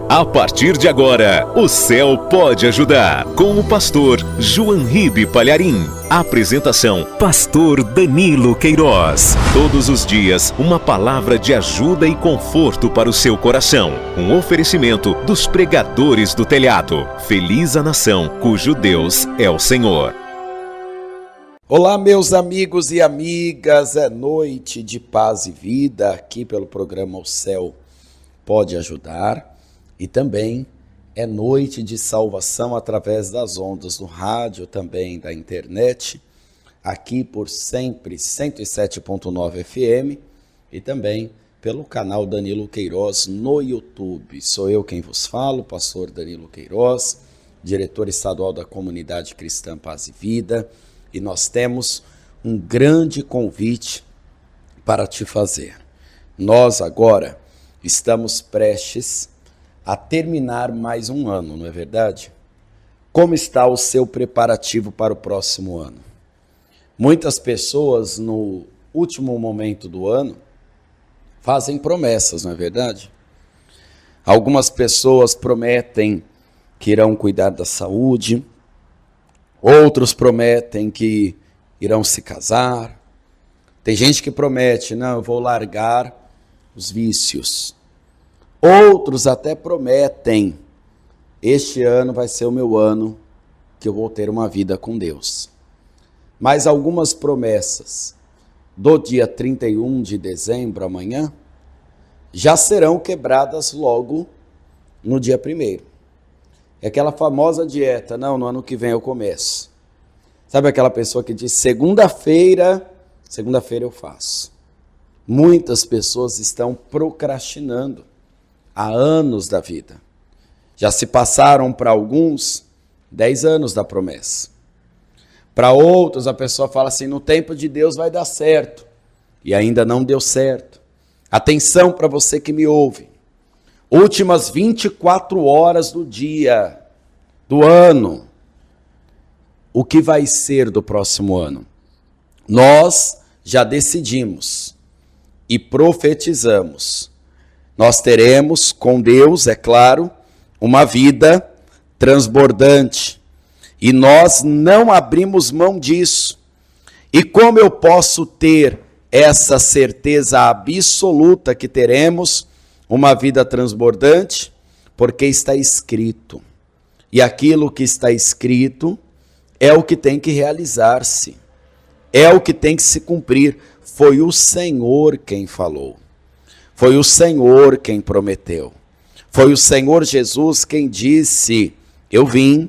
A partir de agora, o céu pode ajudar. Com o pastor João Ribe Palharim. Apresentação, pastor Danilo Queiroz. Todos os dias, uma palavra de ajuda e conforto para o seu coração. Um oferecimento dos pregadores do telhado. Feliz a nação cujo Deus é o Senhor. Olá, meus amigos e amigas. É noite de paz e vida aqui pelo programa O Céu Pode Ajudar. E também é noite de salvação através das ondas do rádio, também da internet, aqui por sempre 107.9 FM e também pelo canal Danilo Queiroz no YouTube. Sou eu quem vos falo, pastor Danilo Queiroz, diretor estadual da Comunidade Cristã Paz e Vida, e nós temos um grande convite para te fazer. Nós agora estamos prestes a terminar mais um ano, não é verdade? Como está o seu preparativo para o próximo ano? Muitas pessoas no último momento do ano fazem promessas, não é verdade? Algumas pessoas prometem que irão cuidar da saúde, outros prometem que irão se casar. Tem gente que promete, não, eu vou largar os vícios. Outros até prometem, este ano vai ser o meu ano que eu vou ter uma vida com Deus. Mas algumas promessas do dia 31 de dezembro, amanhã, já serão quebradas logo no dia 1º. É aquela famosa dieta, não, no ano que vem eu começo. Sabe aquela pessoa que diz, segunda-feira eu faço. Muitas pessoas estão procrastinando há anos da vida. Já se passaram para alguns 10 anos da promessa. Para outros a pessoa fala assim, no tempo de Deus vai dar certo. E ainda não deu certo. Atenção para você que me ouve. Últimas 24 horas do dia, do ano. O que vai ser do próximo ano? Nós já decidimos e profetizamos. Nós teremos com Deus, é claro, uma vida transbordante. E nós não abrimos mão disso. E como eu posso ter essa certeza absoluta que teremos uma vida transbordante? Porque está escrito. E aquilo que está escrito é o que tem que realizar-se. É o que tem que se cumprir. Foi o Senhor quem falou. Foi o Senhor quem prometeu. Foi o Senhor Jesus quem disse, eu vim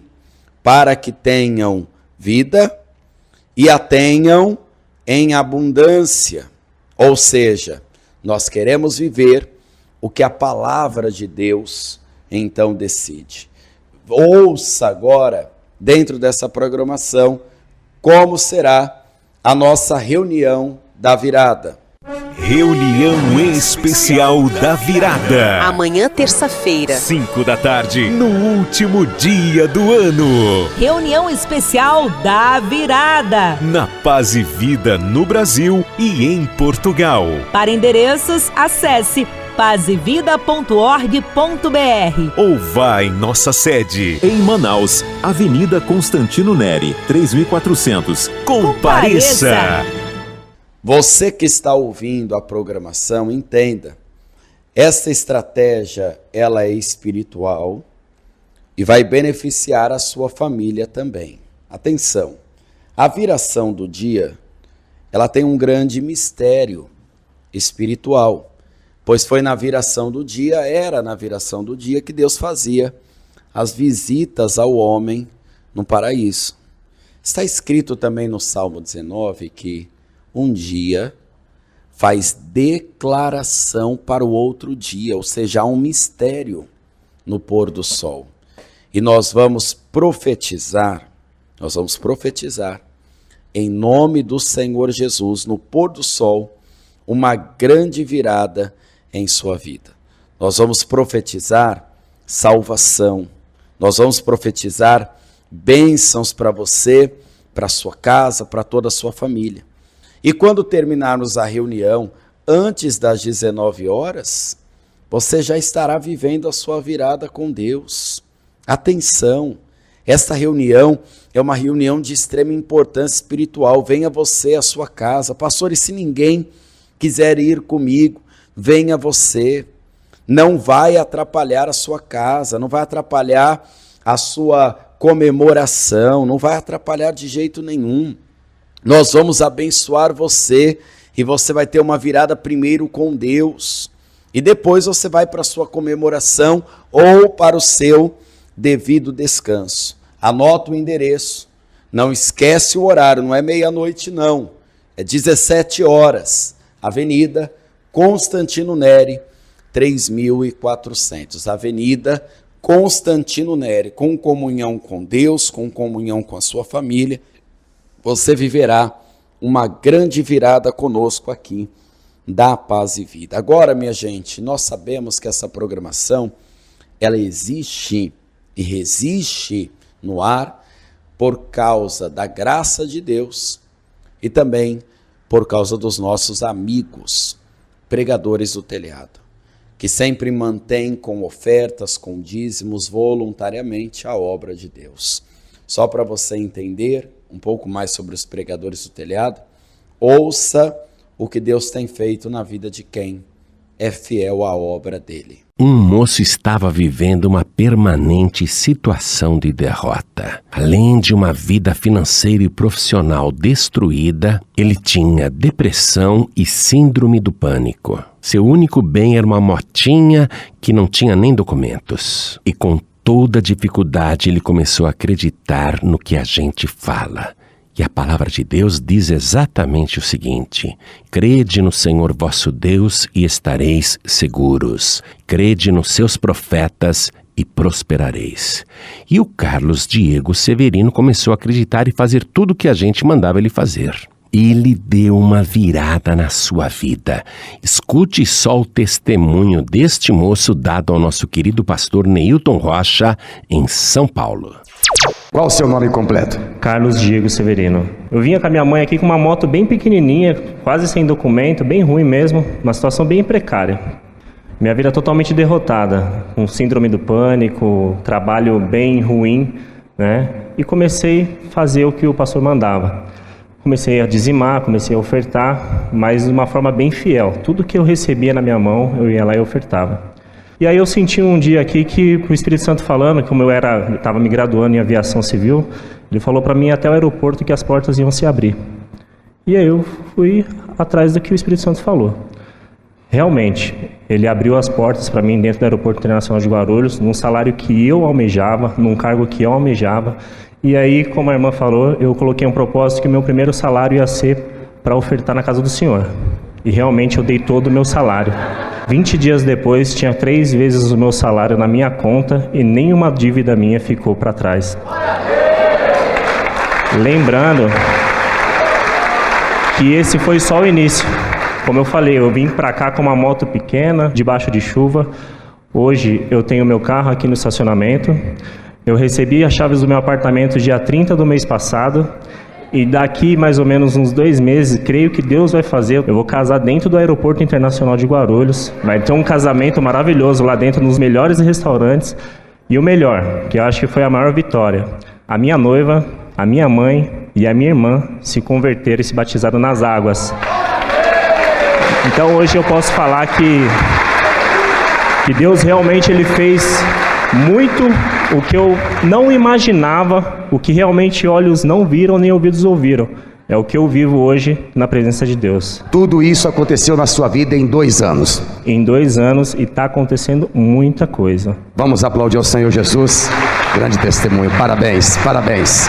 para que tenham vida e a tenham em abundância. Ou seja, nós queremos viver o que a palavra de Deus então decide. Ouça agora, dentro dessa programação, como será a nossa reunião da virada. Reunião Especial da Virada. Amanhã, terça-feira, 5 da tarde, no último dia do ano. Reunião Especial da Virada. Na Paz e Vida no Brasil e em Portugal. Para endereços, acesse pazevida.org.br ou vá em nossa sede em Manaus, Avenida Constantino Neri, 3400. Compareça! Você que está ouvindo a programação, entenda, essa estratégia ela é espiritual e vai beneficiar a sua família também. Atenção, a viração do dia, ela tem um grande mistério espiritual, pois foi na viração do dia, era na viração do dia que Deus fazia as visitas ao homem no paraíso. Está escrito também no Salmo 19 que um dia faz declaração para o outro dia, ou seja, há um mistério no pôr do sol. E nós vamos profetizar em nome do Senhor Jesus, no pôr do sol, uma grande virada em sua vida. Nós vamos profetizar salvação, nós vamos profetizar bênçãos para você, para sua casa, para toda a sua família. E quando terminarmos a reunião, antes das 19 horas, você já estará vivendo a sua virada com Deus. Atenção, esta reunião é uma reunião de extrema importância espiritual. Venha você à sua casa. Pastor, e se ninguém quiser ir comigo, venha você. Não vai atrapalhar a sua casa, não vai atrapalhar a sua comemoração, não vai atrapalhar de jeito nenhum. Nós vamos abençoar você e você vai ter uma virada primeiro com Deus. E depois você vai para a sua comemoração ou para o seu devido descanso. Anota o endereço. Não esquece o horário, não é meia-noite não. É 17 horas. Avenida Constantino Neri, 3400. Avenida Constantino Neri. Com comunhão com Deus, com comunhão com a sua família, você viverá uma grande virada conosco aqui da Paz e Vida. Agora, minha gente, nós sabemos que essa programação, ela existe e resiste no ar por causa da graça de Deus e também por causa dos nossos amigos, pregadores do telhado, que sempre mantêm com ofertas, com dízimos, voluntariamente a obra de Deus. Só para você entender um pouco mais sobre os pregadores do telhado, ouça o que Deus tem feito na vida de quem é fiel à obra dele. Um moço estava vivendo uma permanente situação de derrota. Além de uma vida financeira e profissional destruída, ele tinha depressão e síndrome do pânico. Seu único bem era uma motinha que não tinha nem documentos. E com toda dificuldade ele começou a acreditar no que a gente fala. E a palavra de Deus diz exatamente o seguinte: crede no Senhor vosso Deus e estareis seguros. Crede nos seus profetas e prosperareis. E o Carlos Diego Severino começou a acreditar e fazer tudo o que a gente mandava ele fazer. Ele deu uma virada na sua vida. Escute só o testemunho deste moço dado ao nosso querido pastor Neilton Rocha, em São Paulo. Qual o seu nome completo? Carlos Diego Severino. Eu vinha com a minha mãe aqui com uma moto bem pequenininha, quase sem documento, bem ruim mesmo, uma situação bem precária. Minha vida totalmente derrotada, com síndrome do pânico, trabalho bem ruim, né? E comecei a fazer o que o pastor mandava. Comecei a dizimar, comecei a ofertar, mas de uma forma bem fiel. Tudo que eu recebia na minha mão, eu ia lá e ofertava. E aí eu senti um dia aqui que o Espírito Santo falando, como eu estava me graduando em aviação civil, ele falou para mim até o aeroporto que as portas iam se abrir. E aí eu fui atrás do que o Espírito Santo falou. Realmente, ele abriu as portas para mim dentro do Aeroporto Internacional de Guarulhos, num salário que eu almejava, num cargo que eu almejava. E aí, como a irmã falou, eu coloquei um propósito que o meu primeiro salário ia ser para ofertar na casa do Senhor. E realmente eu dei todo o meu salário. 20 dias depois, tinha 3 vezes o meu salário na minha conta e nenhuma dívida minha ficou para trás. Lembrando que esse foi só o início. Como eu falei, eu vim para cá com uma moto pequena, debaixo de chuva. Hoje eu tenho meu carro aqui no estacionamento. Eu recebi as chaves do meu apartamento dia 30 do mês passado. E daqui mais ou menos uns 2 meses, creio que Deus vai fazer. Eu vou casar dentro do Aeroporto Internacional de Guarulhos. Vai ter um casamento maravilhoso lá dentro, nos melhores restaurantes. E o melhor, que eu acho que foi a maior vitória: a minha noiva, a minha mãe e a minha irmã se converteram e se batizaram nas águas. Então hoje eu posso falar que Deus realmente ele fez muito o que eu não imaginava, o que realmente olhos não viram nem ouvidos ouviram. É o que eu vivo hoje na presença de Deus. Tudo isso aconteceu na sua vida em 2 anos. Em 2 anos, e está acontecendo muita coisa. Vamos aplaudir ao Senhor Jesus. Grande testemunho. Parabéns, parabéns.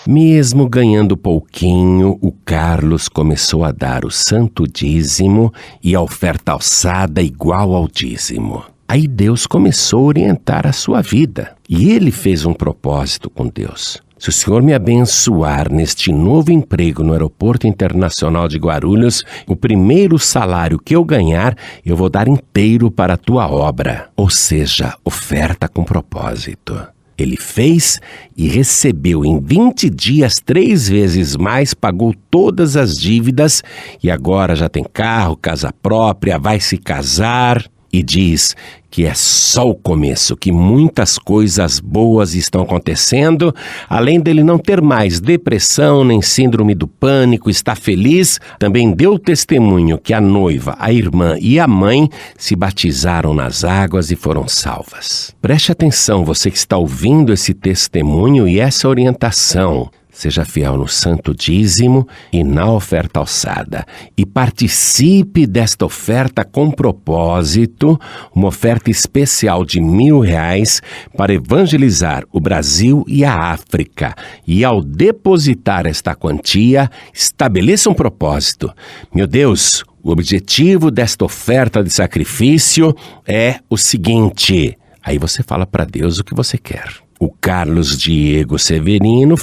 Mesmo ganhando pouquinho, o Carlos começou a dar o santo dízimo e a oferta alçada igual ao dízimo. Aí Deus começou a orientar a sua vida. E ele fez um propósito com Deus. Se o Senhor me abençoar neste novo emprego no Aeroporto Internacional de Guarulhos, o primeiro salário que eu ganhar, eu vou dar inteiro para a tua obra. Ou seja, oferta com propósito. Ele fez e recebeu em 20 dias 3 vezes mais, pagou todas as dívidas e agora já tem carro, casa própria, vai se casar. e diz que é só o começo, que muitas coisas boas estão acontecendo, além dele não ter mais depressão nem síndrome do pânico, está feliz, também deu testemunho que a noiva, a irmã e a mãe se batizaram nas águas e foram salvas. Preste atenção, você que está ouvindo esse testemunho e essa orientação. Seja fiel no santo dízimo e na oferta alçada. E participe desta oferta com propósito, uma oferta especial de R$1.000 para evangelizar o Brasil e a África. E ao depositar esta quantia, estabeleça um propósito. Meu Deus, o objetivo desta oferta de sacrifício é o seguinte. Aí você fala para Deus o que você quer. O Carlos Diego Severino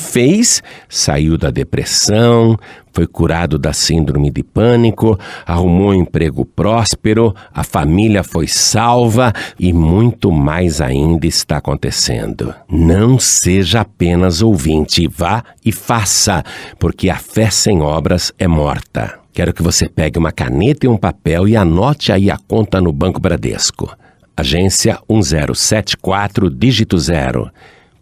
saiu da depressão, foi curado da síndrome de pânico, arrumou um emprego próspero, a família foi salva e muito mais ainda está acontecendo. Não seja apenas ouvinte, vá e faça, porque a fé sem obras é morta. Quero que você pegue uma caneta e um papel e anote aí a conta no Banco Bradesco. Agência 1074, dígito 0.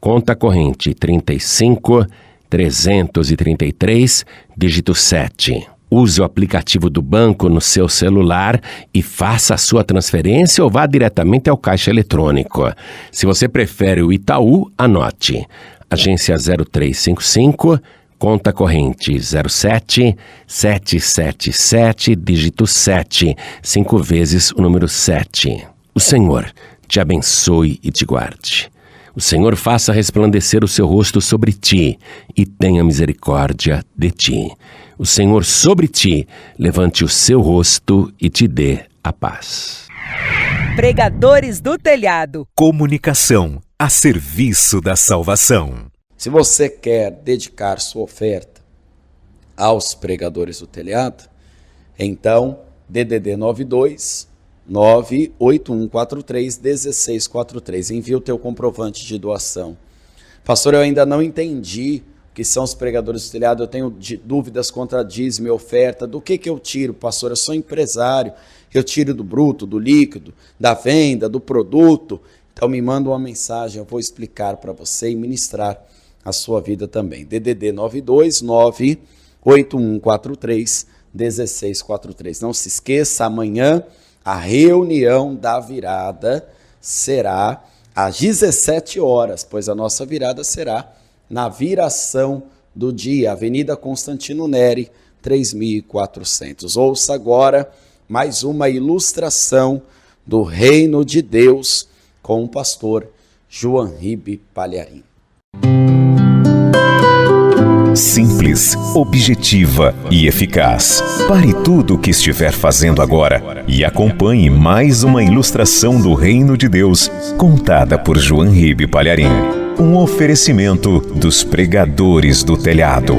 Conta corrente 35.333, dígito 7. Use o aplicativo do banco no seu celular e faça a sua transferência ou vá diretamente ao caixa eletrônico. Se você prefere o Itaú, anote. Agência 0355, conta corrente 07777, dígito 7. 5 vezes o número 7. O Senhor te abençoe e te guarde. O Senhor faça resplandecer o seu rosto sobre ti e tenha misericórdia de ti. O Senhor sobre ti levante o seu rosto e te dê a paz. Pregadores do Telhado. Comunicação a serviço da salvação. Se você quer dedicar sua oferta aos Pregadores do Telhado, então DDD 92 98143-1643. Envia o teu comprovante de doação. Pastor, eu ainda não entendi o que são os Pregadores do Telhado, eu tenho dúvidas contra a dízimo e oferta. Do que eu tiro, pastor? Eu sou empresário, eu tiro do bruto, do líquido, da venda, do produto. Então me manda uma mensagem, eu vou explicar para você e ministrar a sua vida também. DDD 9298143-1643. Não se esqueça, amanhã a reunião da virada será às 17 horas, pois a nossa virada será na viração do dia, Avenida Constantino Neri, 3400. Ouça agora mais uma ilustração do Reino de Deus com o pastor Joanribe Palharim. Simples, objetiva e eficaz. Pare tudo o que estiver fazendo agora e acompanhe mais uma ilustração do Reino de Deus, contada por Joanribe Palharim. Um oferecimento dos Pregadores do Telhado.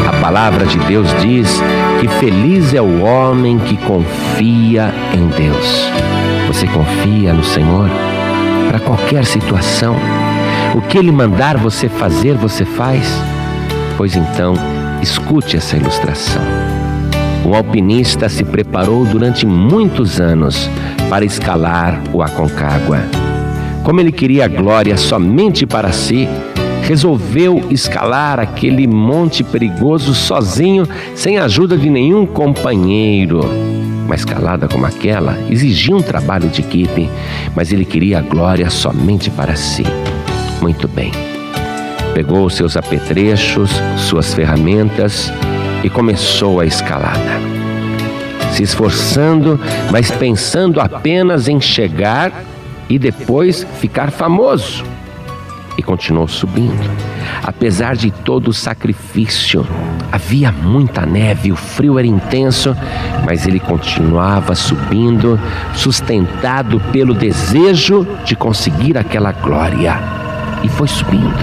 A palavra de Deus diz que feliz é o homem que confia em Deus. Você confia no Senhor para qualquer situação? O que Ele mandar você fazer, você faz? Pois então, escute essa ilustração. Um alpinista se preparou durante muitos anos para escalar o Aconcagua. Como ele queria glória somente para si, resolveu escalar aquele monte perigoso sozinho, sem a ajuda de nenhum companheiro. Uma escalada como aquela exigia um trabalho de equipe, mas ele queria a glória somente para si. Muito bem. Pegou seus apetrechos, suas ferramentas e começou a escalada. Se esforçando, mas pensando apenas em chegar e depois ficar famoso. E continuou subindo. Apesar de todo o sacrifício, havia muita neve, o frio era intenso, mas ele continuava subindo, sustentado pelo desejo de conseguir aquela glória. E foi subindo.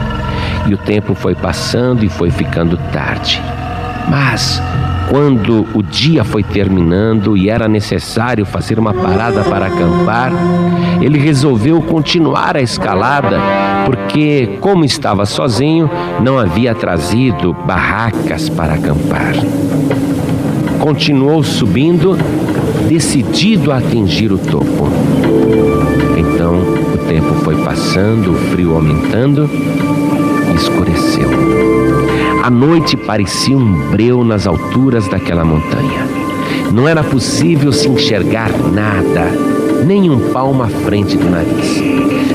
E o tempo foi passando e foi ficando tarde. Mas, Quando o dia foi terminando e era necessário fazer uma parada para acampar, ele resolveu continuar a escalada, porque, como estava sozinho, não havia trazido barracas para acampar. Continuou subindo, decidido a atingir o topo. Então, o tempo foi passando, o frio aumentando e escureceu. A noite parecia um breu nas alturas daquela montanha. Não era possível se enxergar nada, nem um palmo à frente do nariz.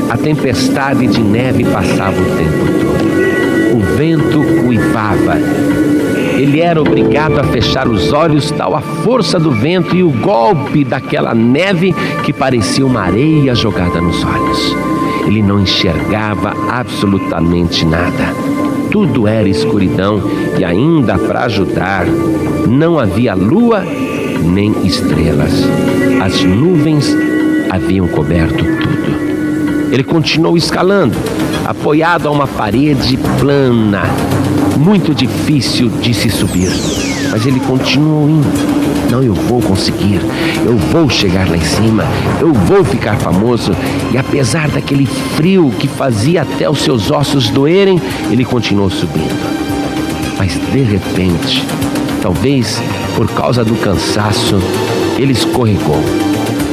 A tempestade de neve passava o tempo todo. O vento uivava. Ele era obrigado a fechar os olhos, tal a força do vento e o golpe daquela neve que parecia uma areia jogada nos olhos. Ele não enxergava absolutamente nada. Tudo era escuridão e, ainda para ajudar, não havia lua nem estrelas. As nuvens haviam coberto tudo. Ele continuou escalando, apoiado a uma parede plana, muito difícil de se subir. Mas ele continuou indo. Não, eu vou conseguir, eu vou chegar lá em cima, eu vou ficar famoso. E apesar daquele frio que fazia até os seus ossos doerem, ele continuou subindo. Mas de repente, talvez por causa do cansaço, ele escorregou.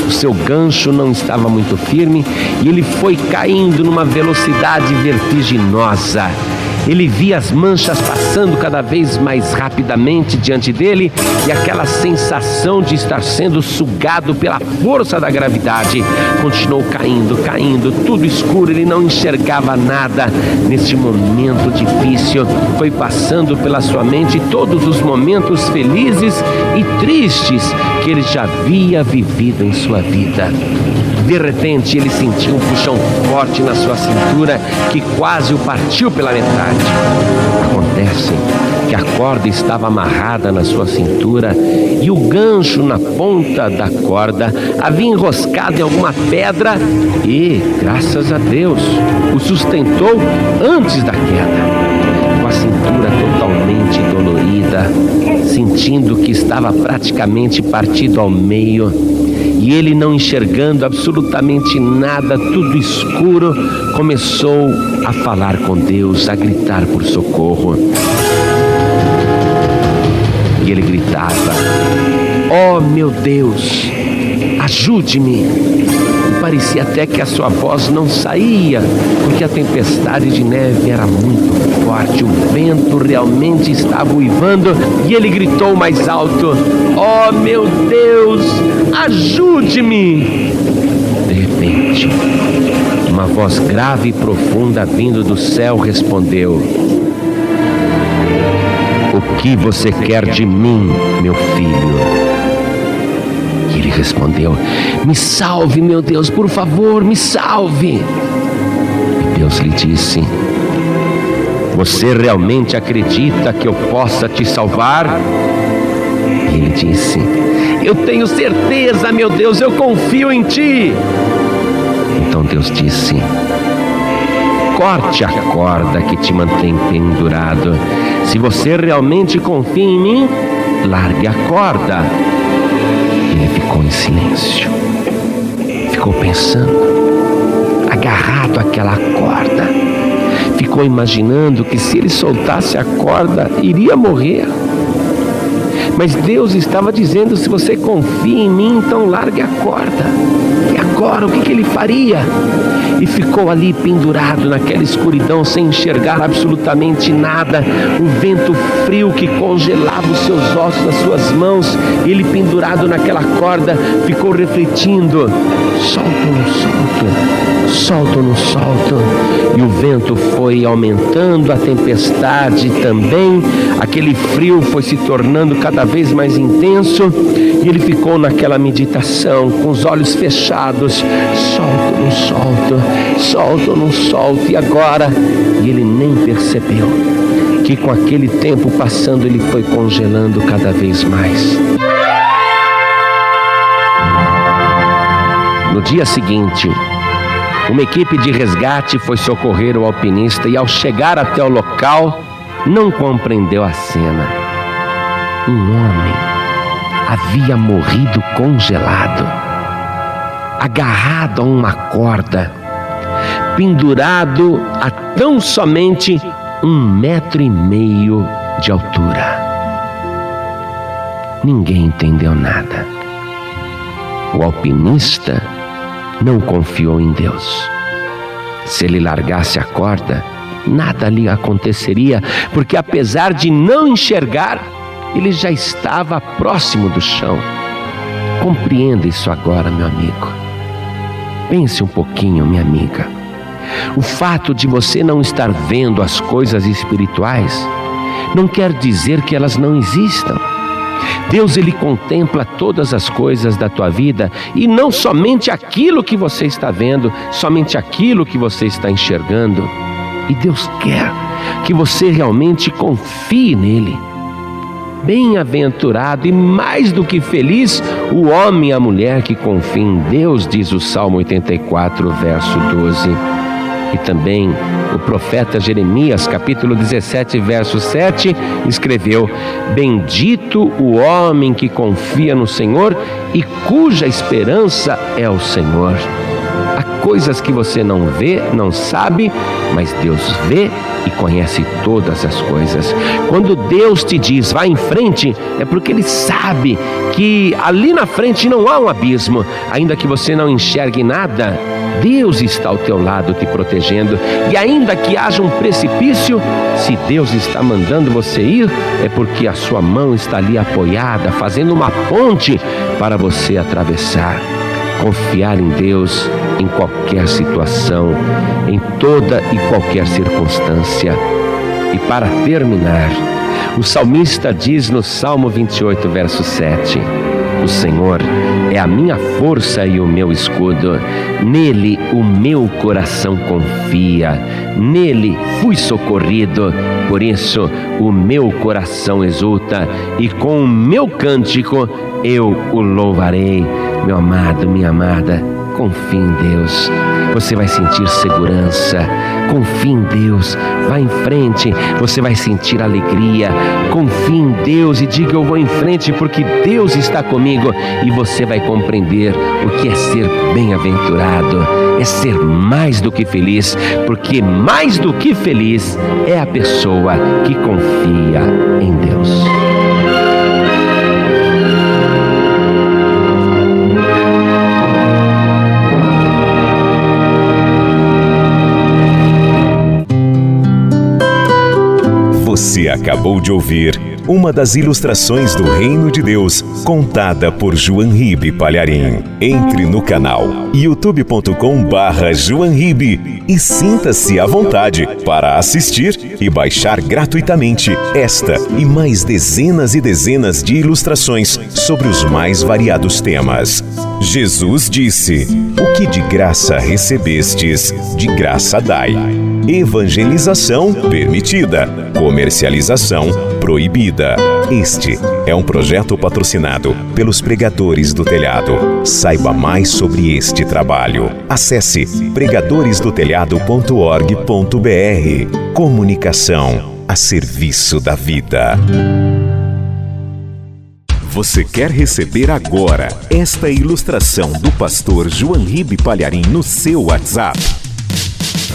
O seu gancho não estava muito firme e ele foi caindo numa velocidade vertiginosa. Ele via as manchas passando cada vez mais rapidamente diante dele e aquela sensação de estar sendo sugado pela força da gravidade. Continuou caindo, tudo escuro, ele não enxergava nada. Neste momento difícil, foi passando pela sua mente todos os momentos felizes e tristes que ele já havia vivido em sua vida. De repente, ele sentiu um puxão forte na sua cintura que quase o partiu pela metade. Acontece que a corda estava amarrada na sua cintura e o gancho na ponta da corda havia enroscado em alguma pedra e, graças a Deus, o sustentou antes da queda. Com a cintura totalmente dolorida, sentindo que estava praticamente partido ao meio, e ele, não enxergando absolutamente nada, tudo escuro, começou a falar com Deus, a gritar por socorro. E ele gritava: "Oh, meu Deus, ajude-me!" E parecia até que a sua voz não saía, porque a tempestade de neve era muito forte, o vento realmente estava uivando, e ele gritou mais alto: "Oh, meu Deus, ajude-me!" De repente, uma voz grave e profunda vindo do céu respondeu: "O que você quer de mim, meu filho?" E ele respondeu: "Me salve, meu Deus, por favor, me salve." E Deus lhe disse: "Você realmente acredita que eu possa te salvar?" E ele disse: "Eu tenho certeza, meu Deus, eu confio em ti." Então Deus disse: "Corte a corda que te mantém pendurado. Se você realmente confia em mim, largue a corda." Ele ficou em silêncio. Ficou pensando, agarrado àquela corda. Ficou imaginando que se ele soltasse a corda, iria morrer. Mas Deus estava dizendo: se você confia em mim, então largue a corda. E agora, o que ele faria? E ficou ali pendurado naquela escuridão, sem enxergar absolutamente nada. O vento frio que congelava os seus ossos nas suas mãos. Ele pendurado naquela corda, ficou refletindo: solto ou não solto? Solto ou não solto? E o vento foi aumentando, a tempestade também. Aquele frio foi se tornando cada vez mais intenso. E ele ficou naquela meditação, com os olhos fechados: solto ou não solto? Solto ou não solto? E agora? E ele nem percebeu que com aquele tempo passando, ele foi congelando cada vez mais. No dia seguinte, uma equipe de resgate foi socorrer o alpinista e, ao chegar até o local, não compreendeu a cena. um homem havia morrido congelado, agarrado a uma corda, pendurado a tão somente 1,5 metro de altura. Ninguém entendeu nada. O alpinista não confiou em Deus. Se ele largasse a corda, nada lhe aconteceria, porque apesar de não enxergar, ele já estava próximo do chão. Compreenda isso agora, meu amigo. Pense um pouquinho, minha amiga. O fato de você não estar vendo as coisas espirituais não quer dizer que elas não existam. Deus, Ele contempla todas as coisas da tua vida e não somente aquilo que você está vendo, somente aquilo que você está enxergando. E Deus quer que você realmente confie nele. Bem-aventurado e mais do que feliz o homem e a mulher que confia em Deus, diz o Salmo 84, verso 12. E também o profeta Jeremias, capítulo 17, verso 7, escreveu: bendito o homem que confia no Senhor e cuja esperança é o Senhor. Há coisas que você não vê, não sabe, mas Deus vê e conhece todas as coisas. Quando Deus te diz, vá em frente, é porque Ele sabe que ali na frente não há um abismo. Ainda que você não enxergue nada, Deus está ao teu lado te protegendo. E ainda que haja um precipício, se Deus está mandando você ir, é porque a sua mão está ali apoiada, fazendo uma ponte para você atravessar. Confiar em Deus em qualquer situação, em toda e qualquer circunstância. E para terminar, o salmista diz no Salmo 28, verso 7: o Senhor é a minha força e o meu escudo, nele o meu coração confia, nele fui socorrido, por isso o meu coração exulta e com o meu cântico eu o louvarei. Meu amado, minha amada, confie em Deus, você vai sentir segurança. Confie em Deus, vá em frente, você vai sentir alegria. Confie em Deus e diga: eu vou em frente porque Deus está comigo. E você vai compreender o que é ser bem-aventurado, é ser mais do que feliz, porque mais do que feliz é a pessoa que confia em Deus. Você acabou de ouvir uma das ilustrações do Reino de Deus, contada por João Ribe Palharim. Entre no canal youtube.com/JoãoRibe e sinta-se à vontade para assistir e baixar gratuitamente esta e mais dezenas e dezenas de ilustrações sobre os mais variados temas. Jesus disse: o que de graça recebestes, de graça dai. Evangelização permitida, comercialização proibida. Este é um projeto patrocinado pelos Pregadores do Telhado. Saiba mais sobre este trabalho. Acesse pregadoresdotelhado.org.br. Comunicação a serviço da vida. Você quer receber agora esta ilustração do pastor João Ribe Palharim no seu WhatsApp?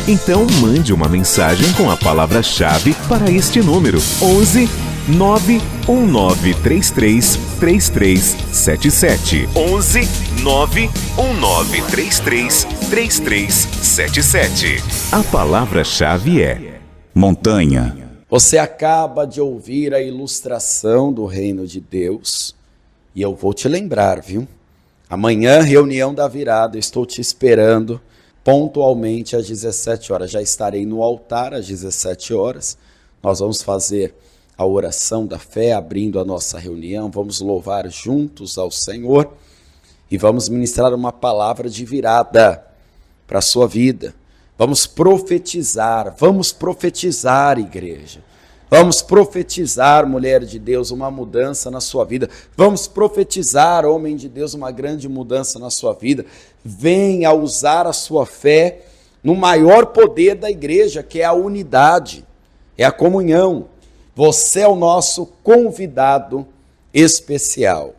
Então mande uma mensagem com a palavra-chave para este número: 11 91933 3377. 11 91933 3377. A palavra-chave é montanha. Você acaba de ouvir a ilustração do Reino de Deus e eu vou te lembrar, viu? Amanhã, reunião da virada, estou te esperando pontualmente às 17 horas. Já estarei no altar às 17 horas. Nós vamos fazer a oração da fé, abrindo a nossa reunião. Vamos louvar juntos ao Senhor e vamos ministrar uma palavra de virada para a sua vida. Vamos profetizar, igreja. Vamos profetizar, mulher de Deus, uma mudança na sua vida. Vamos profetizar, homem de Deus, uma grande mudança na sua vida. Venha usar a sua fé no maior poder da igreja, que é a unidade, é a comunhão. Você é o nosso convidado especial.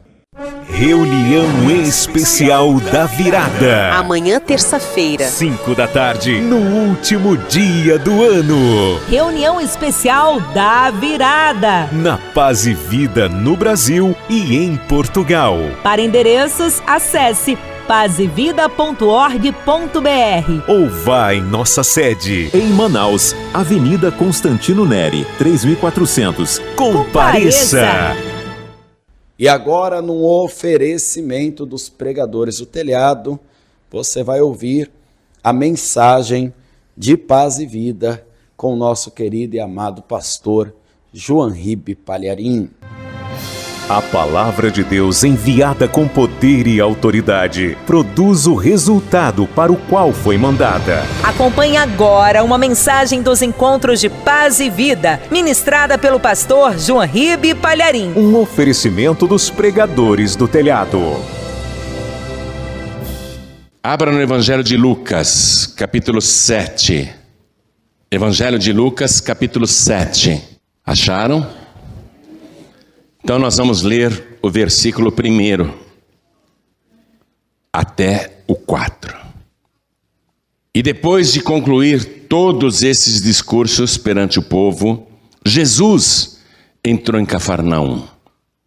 Reunião especial da virada. Amanhã, terça-feira. 5 da tarde, no último dia do ano. Reunião especial da virada. Na Paz e Vida no Brasil e em Portugal. Para endereços, acesse pazevida.org.br ou vá em nossa sede. Em Manaus, Avenida Constantino Neri, 3400. Compareça! E agora, num oferecimento dos pregadores do telhado, você vai ouvir a mensagem de paz e vida com o nosso querido e amado pastor Joanribe Palharim. A palavra de Deus, enviada com poder e autoridade, produz o resultado para o qual foi mandada. Acompanhe agora uma mensagem dos encontros de paz e vida, ministrada pelo pastor Joanribe Palharim. Um oferecimento dos pregadores do telhado. Abra no Evangelho de Lucas, capítulo 7. Evangelho de Lucas, capítulo 7. Acharam? Então nós vamos ler o versículo 1 até o 4. E depois de concluir todos esses discursos perante o povo, Jesus entrou em Cafarnaum.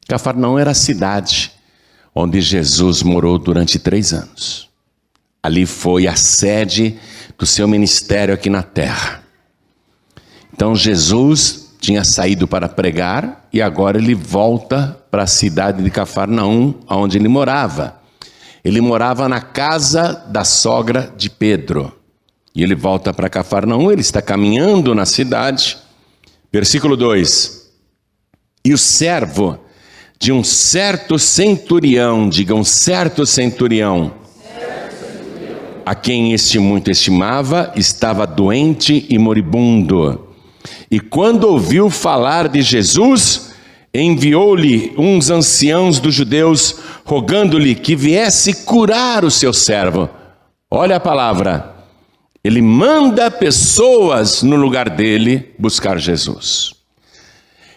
Cafarnaum era a cidade onde Jesus morou durante 3 anos. Ali foi a sede do seu ministério aqui na terra. Então Jesus tinha saído para pregar e agora ele volta para a cidade de Cafarnaum, onde ele morava. Ele morava na casa da sogra de Pedro. E ele volta para Cafarnaum, ele está caminhando na cidade. Versículo 2. E o servo de um certo centurião, diga um certo centurião, a quem este muito estimava, estava doente e moribundo. E quando ouviu falar de Jesus, enviou-lhe uns anciãos dos judeus, rogando-lhe que viesse curar o seu servo. Olha a palavra. Ele manda pessoas no lugar dele buscar Jesus.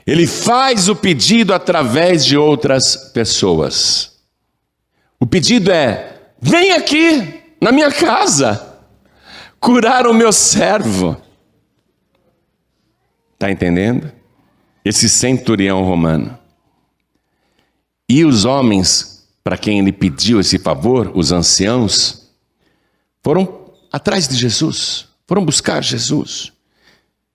Ele faz o pedido através de outras pessoas. O pedido é: vem aqui na minha casa curar o meu servo. Está entendendo? Esse centurião romano. E os homens para quem ele pediu esse favor, os anciãos, foram atrás de Jesus, foram buscar Jesus.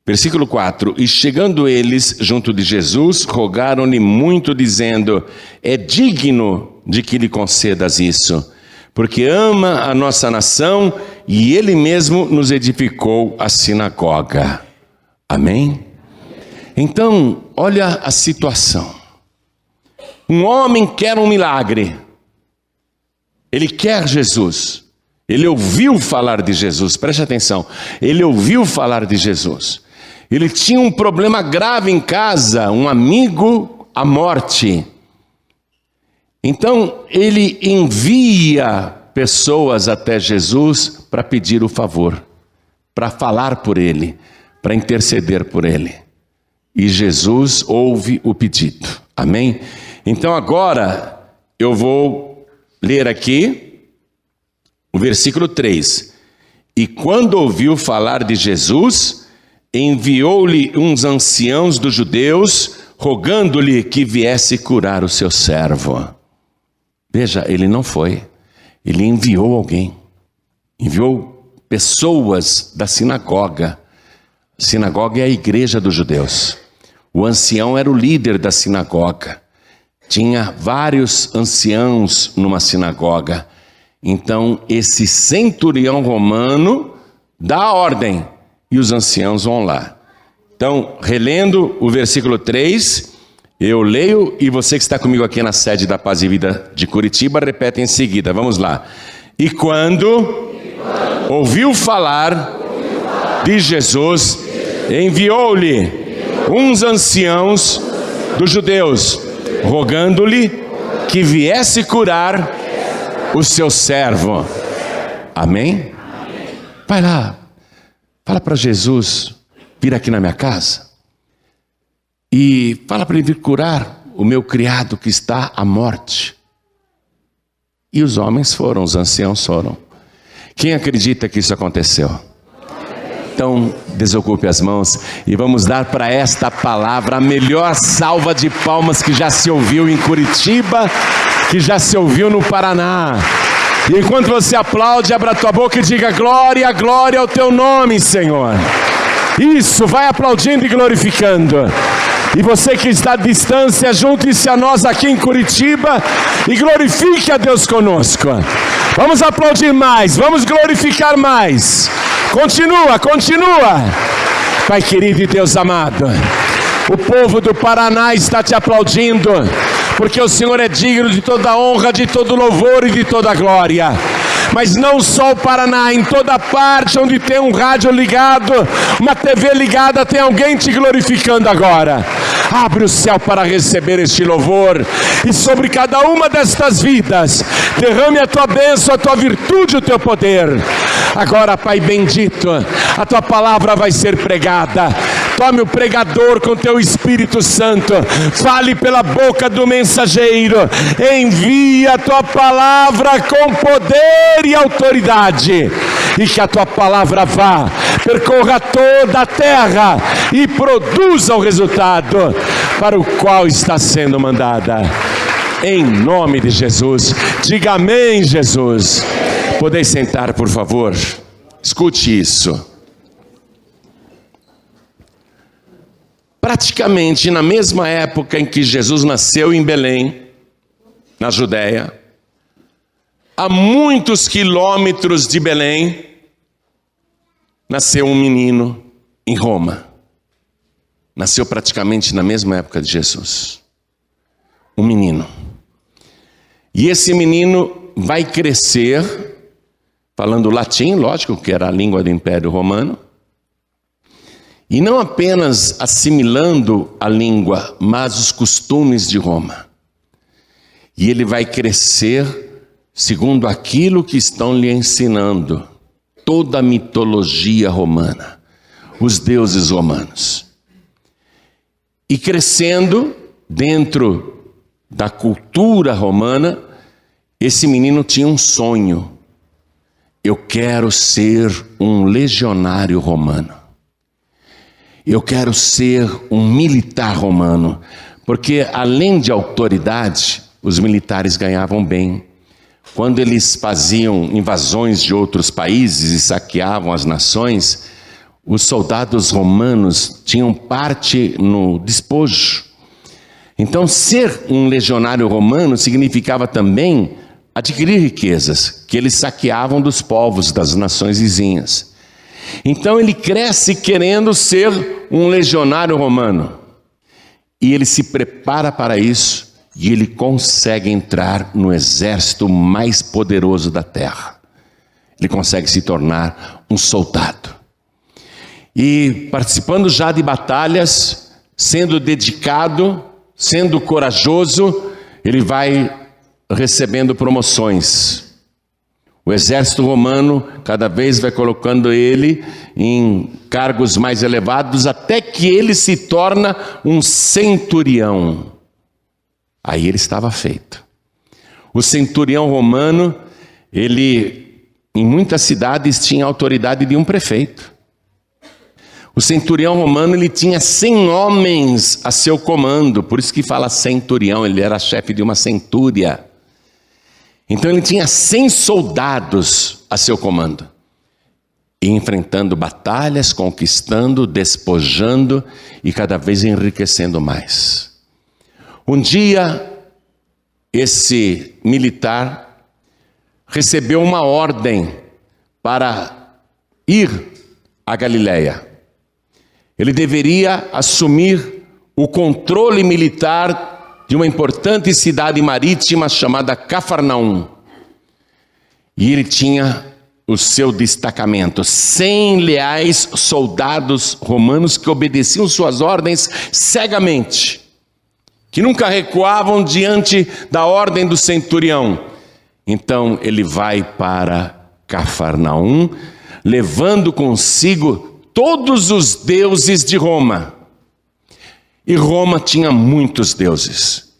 Versículo 4. E chegando eles junto de Jesus, rogaram-lhe muito, dizendo: é digno de que lhe concedas isso, porque ama a nossa nação e ele mesmo nos edificou a sinagoga. Amém? Então, olha a situação. Um homem quer um milagre. Ele quer Jesus. Ele ouviu falar de Jesus, preste atenção. Ele ouviu falar de Jesus. Ele tinha um problema grave em casa, um amigo à morte. Então, ele envia pessoas até Jesus para pedir o favor, para falar por ele, para interceder por ele. E Jesus ouve o pedido. Amém? Então agora eu vou ler aqui o versículo 3. E quando ouviu falar de Jesus, enviou-lhe uns anciãos dos judeus, rogando-lhe que viesse curar o seu servo. Veja, ele não foi. Ele enviou alguém. Enviou pessoas da sinagoga. A sinagoga é a igreja dos judeus. O ancião era o líder da sinagoga. Tinha vários anciãos numa sinagoga. Então, esse centurião romano dá a ordem e os anciãos vão lá. Então, relendo o versículo 3, eu leio e você que está comigo aqui na sede da Paz e Vida de Curitiba, repete em seguida. Vamos lá. E quando ouviu falar de Jesus, enviou-lhe uns anciãos dos judeus, rogando-lhe que viesse curar o seu servo. Amém? Vai lá, fala para Jesus vir aqui na minha casa e fala para ele vir curar o meu criado que está à morte. E os homens foram, os anciãos foram. Quem acredita que isso aconteceu? Então, desocupe as mãos e vamos dar para esta palavra a melhor salva de palmas que já se ouviu em Curitiba, que já se ouviu no Paraná. E enquanto você aplaude, abra a tua boca e diga: glória, glória ao teu nome, Senhor. Isso, vai aplaudindo e glorificando. E você que está à distância, junte-se a nós aqui em Curitiba e glorifique a Deus conosco. Vamos aplaudir mais, vamos glorificar mais. Continua, continua. Pai querido e Deus amado, o povo do Paraná está te aplaudindo, porque o Senhor é digno de toda honra, de todo louvor e de toda glória. Mas não só o Paraná, em toda parte onde tem um rádio ligado, uma TV ligada, tem alguém te glorificando agora. Abre o céu para receber este louvor, e sobre cada uma destas vidas, derrame a tua bênção, a tua virtude, o teu poder. Agora, Pai bendito, a tua palavra vai ser pregada. Tome o pregador com teu Espírito Santo, fale pela boca do mensageiro, envia a tua palavra com poder e autoridade, e que a tua palavra vá, percorra toda a terra e produza o resultado para o qual está sendo mandada. Em nome de Jesus, diga amém, Jesus. Podeis sentar, por favor. Escute isso. Praticamente na mesma época em que Jesus nasceu em Belém, na Judéia, a muitos quilômetros de Belém, nasceu um menino em Roma. Nasceu praticamente na mesma época de Jesus. Um menino. E esse menino vai crescer, falando latim, lógico que era a língua do Império Romano, e não apenas assimilando a língua, mas os costumes de Roma. E ele vai crescer segundo aquilo que estão lhe ensinando, toda a mitologia romana, os deuses romanos. E crescendo dentro da cultura romana, esse menino tinha um sonho: eu quero ser um legionário romano. Eu quero ser um militar romano, porque além de autoridade, os militares ganhavam bem. Quando eles faziam invasões de outros países e saqueavam as nações, os soldados romanos tinham parte no despojo. Então, ser um legionário romano significava também adquirir riquezas que eles saqueavam dos povos das nações vizinhas. Então ele cresce querendo ser um legionário romano, e ele se prepara para isso, e ele consegue entrar no exército mais poderoso da terra. Ele consegue se tornar um soldado, e participando já de batalhas, sendo dedicado, sendo corajoso, ele vai recebendo promoções. O exército romano cada vez vai colocando ele em cargos mais elevados, até que ele se torna um centurião. Aí ele estava feito. O centurião romano, ele em muitas cidades tinha a autoridade de um prefeito. O centurião romano, ele tinha 100 homens a seu comando, por isso que fala centurião, ele era chefe de uma centúria. Então ele tinha 100 soldados a seu comando, e enfrentando batalhas, conquistando, despojando e cada vez enriquecendo mais. Um dia, esse militar recebeu uma ordem para ir à Galileia. Ele deveria assumir o controle militar de uma importante cidade marítima chamada Cafarnaum. E ele tinha o seu destacamento, 100 leais soldados romanos que obedeciam suas ordens cegamente, que nunca recuavam diante da ordem do centurião. Então ele vai para Cafarnaum, levando consigo todos os deuses de Roma. E Roma tinha muitos deuses.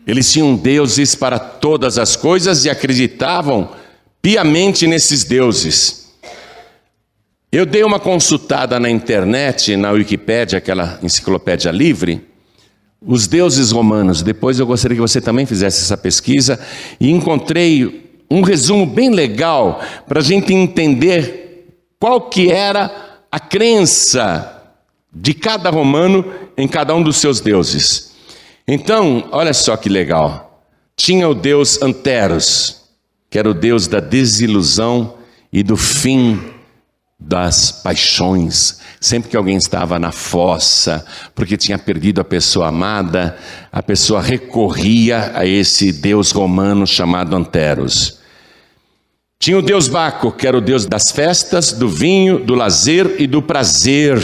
Eles tinham deuses para todas as coisas e acreditavam piamente nesses deuses. Eu dei uma consultada na internet, na Wikipédia, aquela enciclopédia livre, os deuses romanos. Depois eu gostaria que você também fizesse essa pesquisa, e encontrei um resumo bem legal para a gente entender qual que era a crença de cada romano em cada um dos seus deuses. Então, olha só que legal. Tinha o deus Anteros, que era o deus da desilusão e do fim das paixões. Sempre que alguém estava na fossa, porque tinha perdido a pessoa amada, a pessoa recorria a esse deus romano chamado Anteros. Tinha o deus Baco, que era o deus das festas, do vinho, do lazer e do prazer.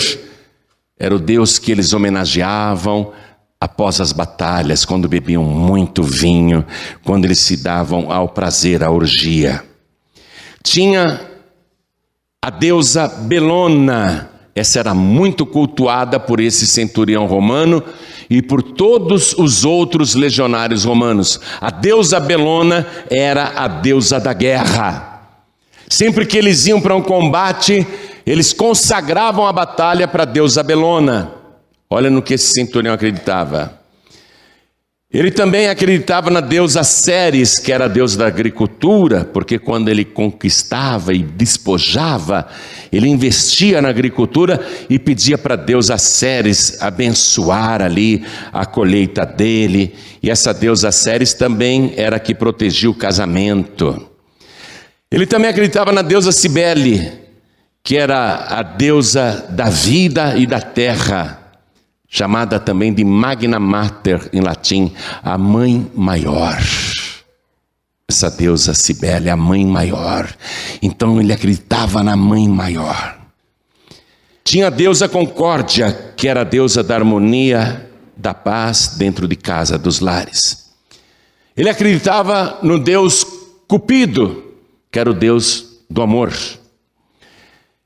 Era o deus que eles homenageavam após as batalhas, quando bebiam muito vinho, quando eles se davam ao prazer, à orgia. Tinha a deusa Belona. Essa era muito cultuada por esse centurião romano e por todos os outros legionários romanos. A deusa Belona era a deusa da guerra. Sempre que eles iam para um combate, eles consagravam a batalha para a deusa Belona. Olha no que esse centurião acreditava. Ele também acreditava na deusa Ceres, que era a deusa da agricultura, porque quando ele conquistava e despojava, ele investia na agricultura e pedia para a deusa Ceres abençoar ali a colheita dele. E essa deusa Ceres também era a que protegia o casamento. Ele também acreditava na deusa Cibele, que era a deusa da vida e da terra, chamada também de Magna Mater em latim, a mãe maior. Essa deusa Cibele, a mãe maior. Então ele acreditava na mãe maior. Tinha a deusa Concórdia, que era a deusa da harmonia, da paz dentro de casa, dos lares. Ele acreditava no deus Cupido, que era o deus do amor.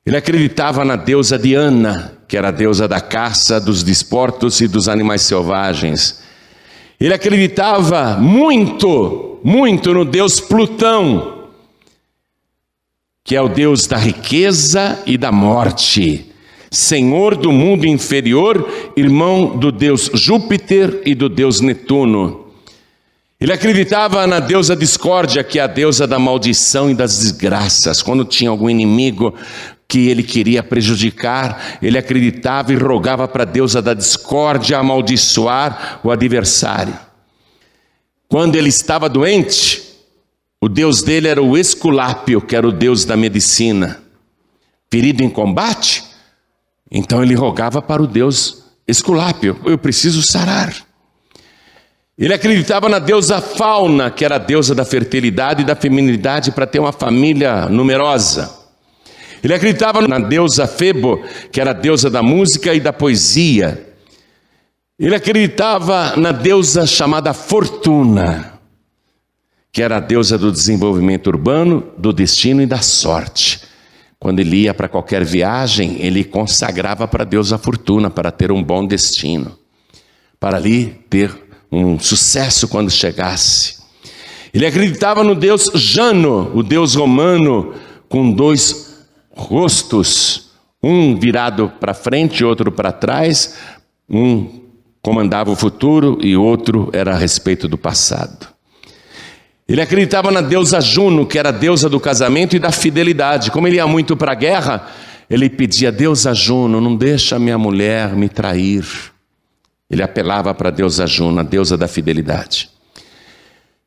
Ele acreditava na deusa Diana, que era a deusa da caça, dos desportos e dos animais selvagens. Ele acreditava muito no deus Plutão, que é o deus da riqueza e da morte, senhor do mundo inferior, irmão do deus Júpiter e do deus Netuno. Ele acreditava na deusa Discórdia, que é a deusa da maldição e das desgraças. Quando tinha algum inimigo que ele queria prejudicar, ele acreditava e rogava para a deusa da discórdia amaldiçoar o adversário. Quando ele estava doente, o deus dele era o Esculápio, que era o deus da medicina. Ferido em combate, então ele rogava para o deus Esculápio: eu preciso sarar. Ele acreditava na deusa Fauna, que era a deusa da fertilidade e da feminilidade, para ter uma família numerosa. Ele acreditava na deusa Febo, que era a deusa da música e da poesia. Ele acreditava na deusa chamada Fortuna, que era a deusa do desenvolvimento urbano, do destino e da sorte. Quando ele ia para qualquer viagem, ele consagrava para a deusa Fortuna, para ter um bom destino, para ali ter um sucesso quando chegasse. Ele acreditava no deus Jano, o deus romano com dois rostos, um virado para frente e outro para trás. Um comandava o futuro e outro era a respeito do passado. Ele acreditava na deusa Juno, que era a deusa do casamento e da fidelidade. Como ele ia muito para a guerra, ele pedia: deusa Juno, não deixa minha mulher me trair. Ele apelava para a deusa Juno, a deusa da fidelidade.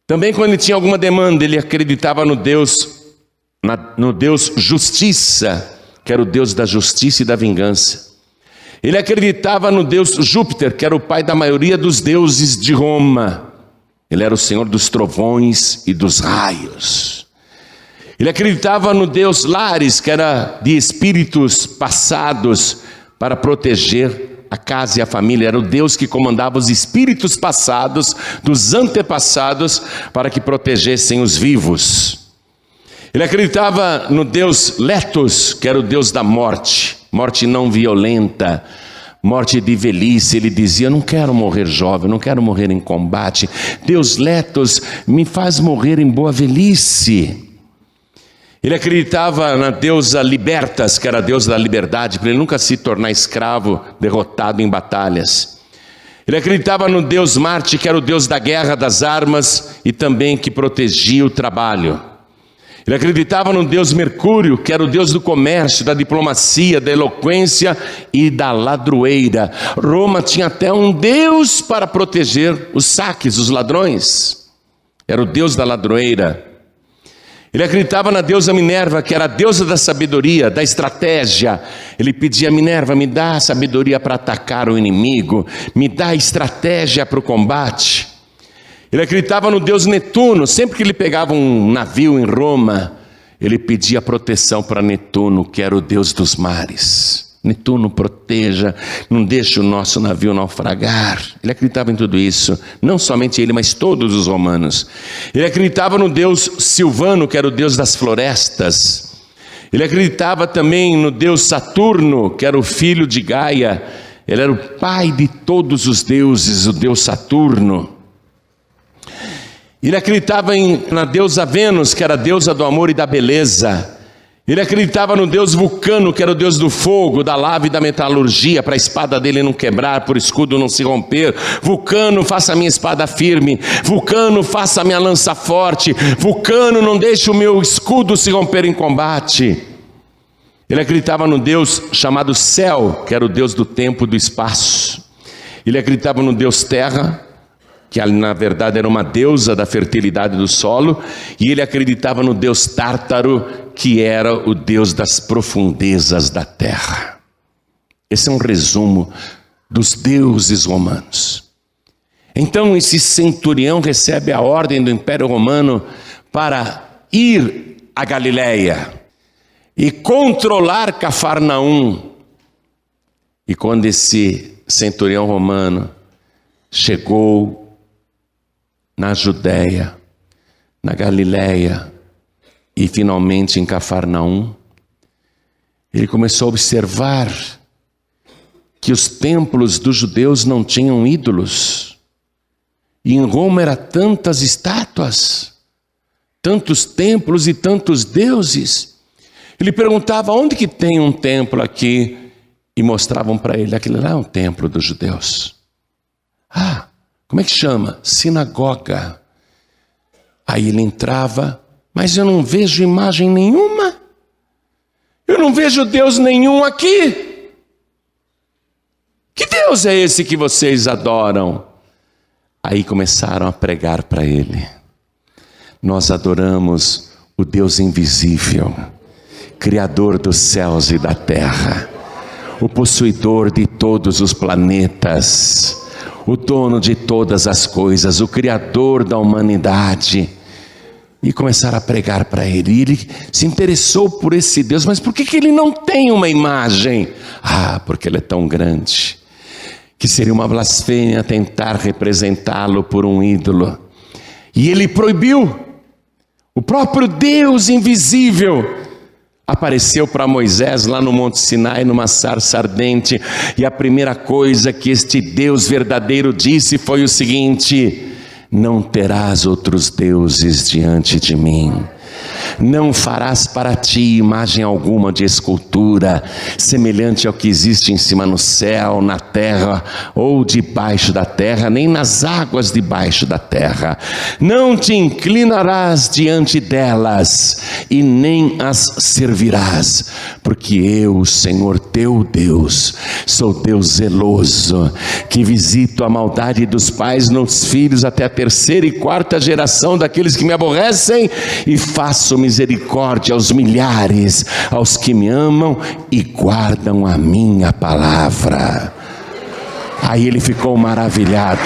Também quando ele tinha alguma demanda, ele acreditava no Deus Justiça, que era o Deus da justiça e da vingança. Ele acreditava no Deus Júpiter, que era o pai da maioria dos deuses de Roma. Ele era o senhor dos trovões e dos raios. Ele acreditava no Deus Lares, que era de espíritos passados para proteger a casa e a família. Era o Deus que comandava os espíritos passados, dos antepassados, para que protegessem os vivos. Ele acreditava no Deus Letos, que era o Deus da morte, morte não violenta, morte de velhice. Ele dizia: não quero morrer jovem, não quero morrer em combate. Deus Letos, me faz morrer em boa velhice. Ele acreditava na deusa Libertas, que era a deusa da liberdade, para ele nunca se tornar escravo, derrotado em batalhas. Ele acreditava no deus Marte, que era o deus da guerra, das armas e também que protegia o trabalho. Ele acreditava no deus Mercúrio, que era o deus do comércio, da diplomacia, da eloquência e da ladroeira. Roma tinha até um deus para proteger os saques, os ladrões. Era o deus da ladroeira. Ele acreditava na deusa Minerva, que era a deusa da sabedoria, da estratégia. Ele pedia: Minerva, me dá sabedoria para atacar o inimigo, me dá estratégia para o combate. Ele acreditava no deus Netuno. Sempre que ele pegava um navio em Roma, ele pedia proteção para Netuno, que era o deus dos mares. Netuno, proteja, não deixe o nosso navio naufragar. Ele acreditava em tudo isso, não somente ele, mas todos os romanos. Ele acreditava no deus Silvano, que era o deus das florestas. Ele acreditava também no deus Saturno, que era o filho de Gaia. Ele era o pai de todos os deuses, o deus Saturno. Ele acreditava na deusa Vênus, que era a deusa do amor e da beleza. Ele acreditava no deus Vulcano, que era o deus do fogo, da lava e da metalurgia, para a espada dele não quebrar, por escudo não se romper. Vulcano, faça a minha espada firme. Vulcano, faça a minha lança forte. Vulcano, não deixe o meu escudo se romper em combate. Ele acreditava no deus chamado Céu, que era o deus do tempo e do espaço. Ele acreditava no deus Terra, que na verdade era uma deusa da fertilidade do solo. E ele acreditava no deus Tártaro, que era o deus das profundezas da terra. Esse é um resumo dos deuses romanos. Então esse centurião recebe a ordem do Império Romano para ir a Galileia e controlar Cafarnaum. E quando esse centurião romano chegou na Judéia, na Galileia e finalmente em Cafarnaum, ele começou a observar que os templos dos judeus não tinham ídolos. E em Roma eram tantas estátuas, tantos templos e tantos deuses. Ele perguntava: onde que tem um templo aqui? E mostravam para ele: aquele lá é um templo dos judeus. Ah, como é que chama? Sinagoga. Aí ele entrava: mas eu não vejo imagem nenhuma. Eu não vejo Deus nenhum aqui. Que Deus é esse que vocês adoram? Aí começaram a pregar para ele: nós adoramos o Deus invisível, Criador dos céus e da terra, o possuidor de todos os planetas, o dono de todas as coisas, o Criador da humanidade. E começaram a pregar para ele. E ele se interessou por esse Deus. Mas por que ele não tem uma imagem? Ah, porque ele é tão grande que seria uma blasfêmia tentar representá-lo por um ídolo. E ele proibiu. O próprio Deus invisível apareceu para Moisés lá no Monte Sinai, numa sarça ardente. E a primeira coisa que este Deus verdadeiro disse foi o seguinte: não terás outros deuses diante de mim. Não farás para ti imagem alguma de escultura, semelhante ao que existe em cima no céu, na terra ou debaixo da terra, nem nas águas debaixo da terra. Não te inclinarás diante delas e nem as servirás, porque eu, o Senhor teu Deus, sou Deus zeloso, que visito a maldade dos pais nos filhos até a terceira e quarta geração daqueles que me aborrecem, e faço misericórdia aos milhares, aos que me amam e guardam a minha palavra. Aí ele ficou maravilhado.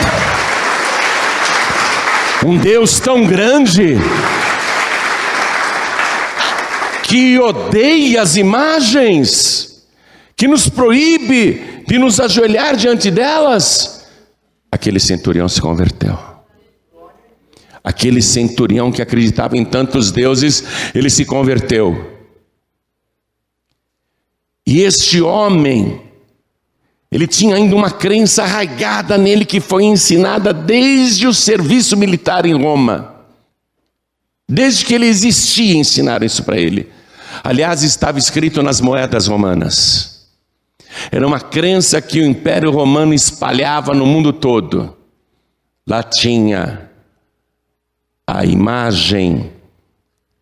Um Deus tão grande que odeia as imagens, que nos proíbe de nos ajoelhar diante delas. Aquele centurião se converteu. Aquele centurião que acreditava em tantos deuses, ele se converteu. E este homem, Ele tinha ainda uma crença arraigada nele que foi ensinada desde o serviço militar em Roma. Desde que ele existia, ensinaram isso para ele. Aliás, estava escrito nas moedas romanas. Era uma crença que o Império Romano espalhava no mundo todo. Lá tinha a imagem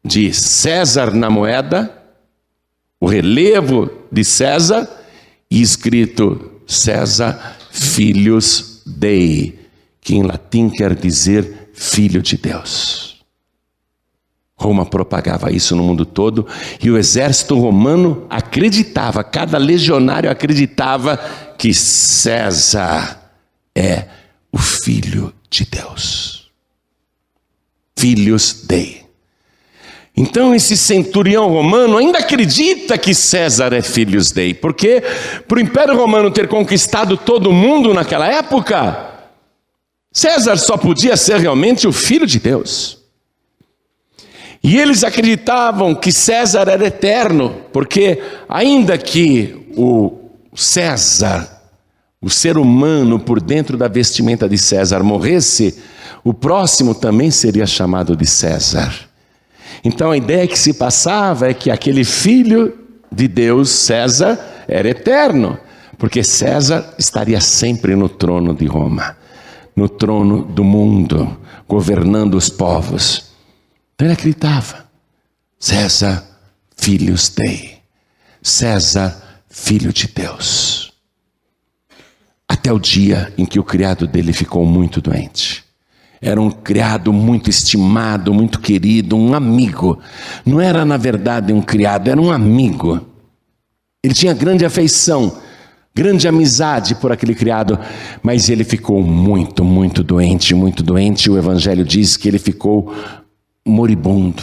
de César na moeda, o relevo de César, e escrito César Filius Dei, que em latim quer dizer filho de Deus. Roma propagava isso no mundo todo, e o exército romano acreditava, cada legionário acreditava que César é o filho de Deus. Filius Dei. Então esse centurião romano ainda acredita que César é Filius Dei, porque para o Império Romano ter conquistado todo mundo naquela época, César só podia ser realmente o filho de Deus. E eles acreditavam que César era eterno, porque ainda que o César, o ser humano por dentro da vestimenta de César morresse, o próximo também seria chamado de César. Então a ideia que se passava é que aquele filho de Deus, César, era eterno, porque César estaria sempre no trono de Roma, no trono do mundo, governando os povos. Então ele acreditava, César, Filius Dei, César, filho de Deus. Até o dia em que o criado dele ficou muito doente. Era um criado muito estimado, muito querido, um amigo. Não era na verdade um criado, era um amigo. Ele tinha grande afeição, grande amizade por aquele criado, mas ele ficou muito, muito doente, muito doente. O Evangelho diz que ele ficou moribundo.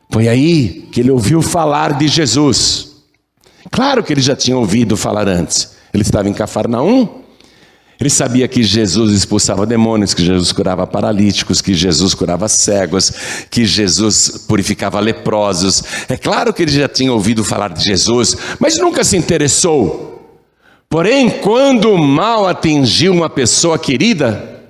Foi aí que ele ouviu falar de Jesus. Claro que ele já tinha ouvido falar antes. Ele estava em Cafarnaum. Ele sabia que Jesus expulsava demônios, que Jesus curava paralíticos, que Jesus curava cegos, que Jesus purificava leprosos. É claro que ele já tinha ouvido falar de Jesus, mas nunca se interessou. Porém, quando o mal atingiu uma pessoa querida,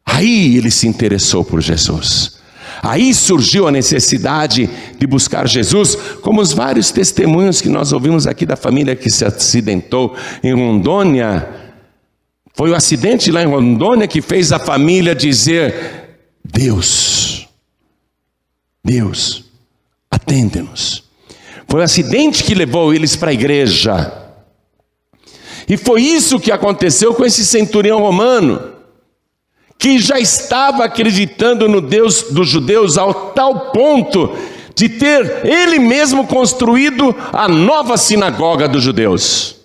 aí ele se interessou por Jesus. Aí surgiu a necessidade de buscar Jesus, como os vários testemunhos que nós ouvimos aqui da família que se acidentou em Rondônia. Foi o acidente lá em Rondônia que fez a família dizer: Deus, atende-nos. Foi o acidente que levou eles para a igreja. E foi isso que aconteceu com esse centurião romano, que já estava acreditando no Deus dos judeus ao tal ponto de ter ele mesmo construído a nova sinagoga dos judeus.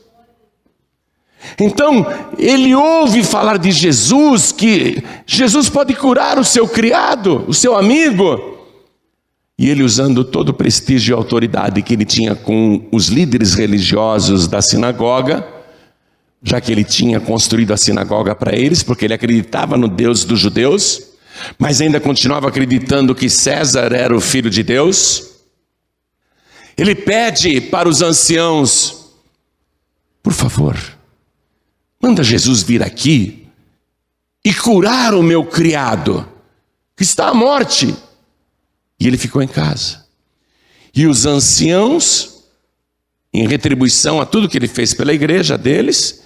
Então, ele ouve falar de Jesus, que Jesus pode curar o seu criado, o seu amigo. E ele, usando todo o prestígio e autoridade que ele tinha com os líderes religiosos da sinagoga, já que ele tinha construído a sinagoga para eles, porque ele acreditava no Deus dos judeus, mas ainda continuava acreditando que César era o filho de Deus, ele pede para os anciãos: por favor, manda Jesus vir aqui e curar o meu criado, que está à morte. E ele ficou em casa. E os anciãos, em retribuição a tudo que ele fez pela igreja deles,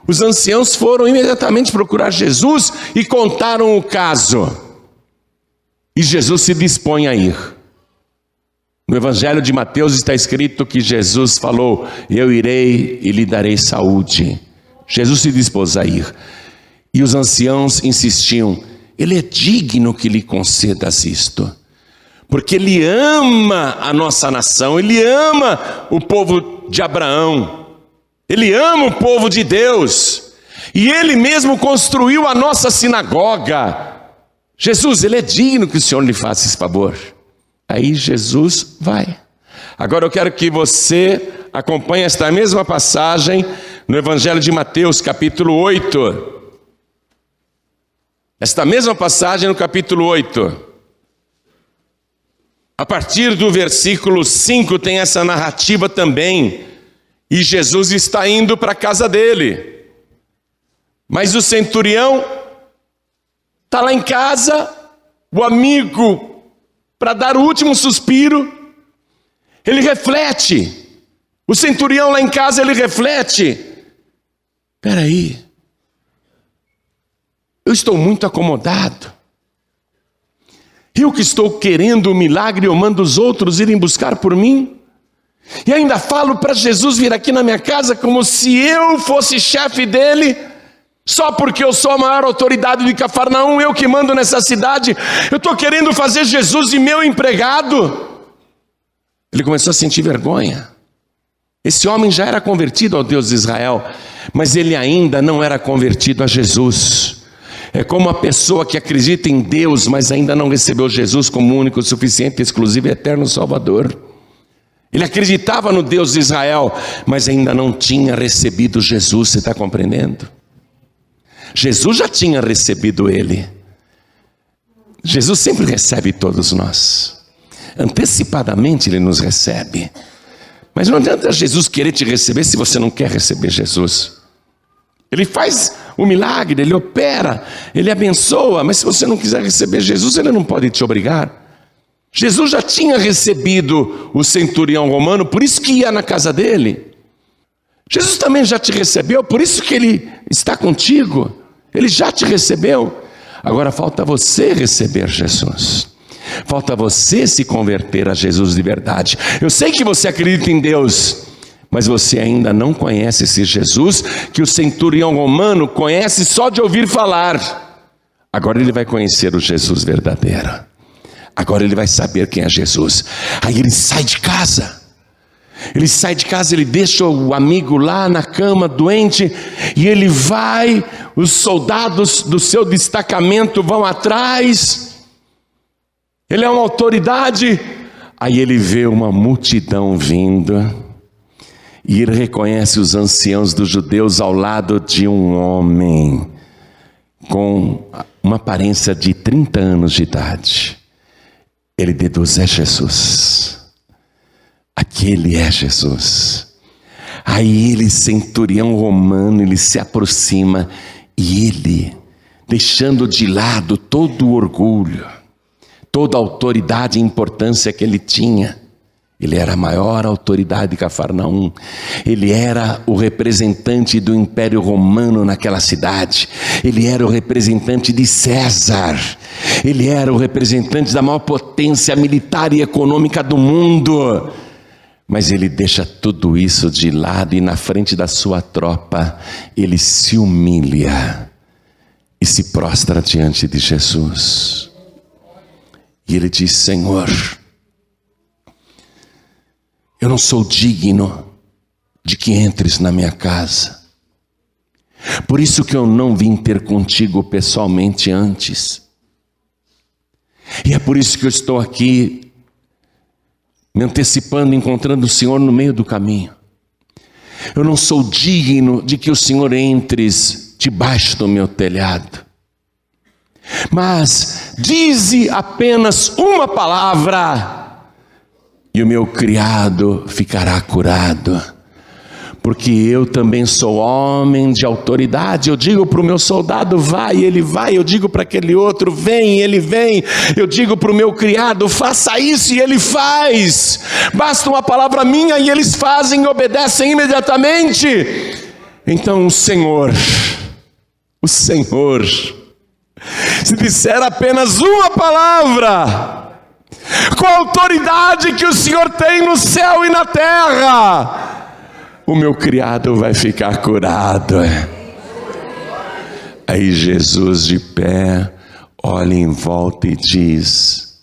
os anciãos foram imediatamente procurar Jesus e contaram o caso. E Jesus se dispõe a ir. No Evangelho de Mateus está escrito que Jesus falou: eu irei e lhe darei saúde. Jesus se dispôs a ir. E os anciãos insistiam: ele é digno que lhe concedas isto, porque ele ama a nossa nação, ele ama o povo de Abraão, ele ama o povo de Deus, e ele mesmo construiu a nossa sinagoga. Jesus, ele é digno que o Senhor lhe faça esse favor. Aí Jesus vai. Agora eu quero que você acompanhe esta mesma passagem no Evangelho de Mateus, capítulo 8. Esta mesma passagem no capítulo 8. A partir do versículo 5 tem essa narrativa também, E Jesus está indo para a casa dele. Mas o centurião está lá em casa, o amigo, para dar o último suspiro, ele reflete. O centurião lá em casa, ele reflete. Espera aí, eu estou muito acomodado. Eu que estou querendo o milagre, eu mando os outros irem buscar por mim. E ainda falo para Jesus vir aqui na minha casa como se eu fosse chefe dele, só porque eu sou a maior autoridade de Cafarnaum, eu que mando nessa cidade. Eu estou querendo fazer Jesus de meu empregado. Ele começou a sentir vergonha. Esse homem já era convertido ao Deus de Israel, mas ele ainda não era convertido a Jesus. É como a pessoa que acredita em Deus, mas ainda não recebeu Jesus como único, suficiente, exclusivo e eterno Salvador. Ele acreditava no Deus de Israel, mas ainda não tinha recebido Jesus, você está compreendendo? Jesus já tinha recebido ele. Jesus sempre recebe todos nós. Antecipadamente ele nos recebe. Mas não adianta Jesus querer te receber se você não quer receber Jesus. Ele faz o milagre, ele opera, ele abençoa, mas se você não quiser receber Jesus, ele não pode te obrigar. Jesus já tinha recebido o centurião romano, por isso que ia na casa dele. Jesus também já te recebeu, por isso que ele está contigo. Ele já te recebeu. Agora falta você receber Jesus. Falta você se converter a Jesus de verdade. Eu sei que você acredita em Deus, mas você ainda não conhece esse Jesus que o centurião romano conhece só de ouvir falar. Agora ele vai conhecer o Jesus verdadeiro. Agora ele vai saber quem é Jesus. Aí ele sai de casa. Ele deixa o amigo lá na cama, doente, e ele vai, os soldados do seu destacamento vão atrás. Ele é uma autoridade. Aí ele vê uma multidão vindo, e ele reconhece os anciãos dos judeus ao lado de um homem com uma aparência de 30 anos de idade. Ele deduz: é Jesus. Aquele é Jesus. Aí ele, centurião romano, ele se aproxima e ele, deixando de lado todo o orgulho, toda a autoridade e importância que ele tinha, ele era a maior autoridade de Cafarnaum, ele era o representante do Império Romano naquela cidade, ele era o representante de César, ele era o representante da maior potência militar e econômica do mundo. Mas ele deixa tudo isso de lado e na frente da sua tropa, ele se humilha e se prostra diante de Jesus. E ele diz: Senhor, eu não sou digno de que entres na minha casa. Por isso que eu não vim ter contigo pessoalmente antes. E é por isso que eu estou aqui, me antecipando, encontrando o Senhor no meio do caminho. Eu não sou digno de que o Senhor entres debaixo do meu telhado. Mas dize apenas uma palavra e o meu criado ficará curado. Porque eu também sou homem de autoridade. Eu digo para o meu soldado: vai, ele vai. Eu digo para aquele outro: vem, ele vem. Eu digo para o meu criado: faça isso, e ele faz. Basta uma palavra minha e eles fazem e obedecem imediatamente. Então o Senhor, se disser apenas uma palavra, com a autoridade que o Senhor tem no céu e na terra, o meu criado vai ficar curado. Aí Jesus, de pé, olha em volta e diz: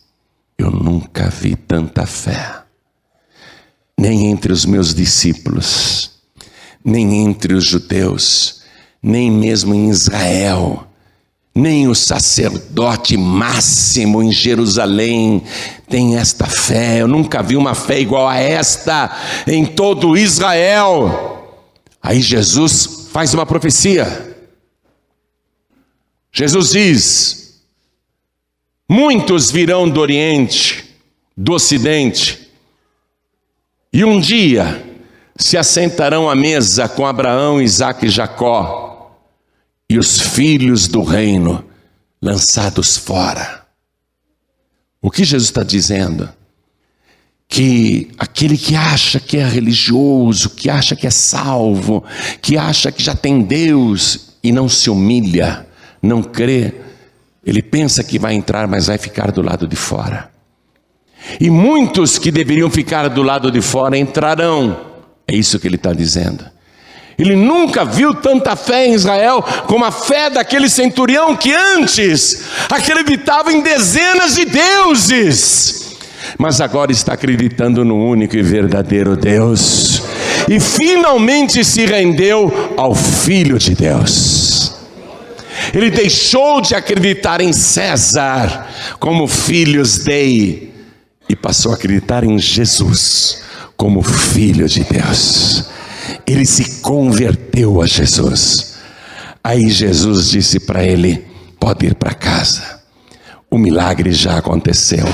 eu nunca vi tanta fé, nem entre os meus discípulos, nem entre os judeus, nem mesmo em Israel. Nem o sacerdote máximo em Jerusalém tem esta fé. Eu nunca vi uma fé igual a esta em todo Israel. Aí Jesus faz uma profecia. Jesus diz: muitos virão do Oriente, do Ocidente, e um dia se assentarão à mesa com Abraão, Isaque e Jacó, e os filhos do reino lançados fora. O que Jesus está dizendo? Que aquele que acha que é religioso, que acha que é salvo, que acha que já tem Deus e não se humilha, não crê, ele pensa que vai entrar, mas vai ficar do lado de fora. E muitos que deveriam ficar do lado de fora entrarão. É isso que ele está dizendo. Ele nunca viu tanta fé em Israel como a fé daquele centurião que antes acreditava em dezenas de deuses, mas agora está acreditando no único e verdadeiro Deus, e finalmente se rendeu ao Filho de Deus. Ele deixou de acreditar em César como filhos Dei e passou a acreditar em Jesus como Filho de Deus. Ele se converteu a Jesus. Aí Jesus disse para ele: pode ir para casa, o milagre já aconteceu.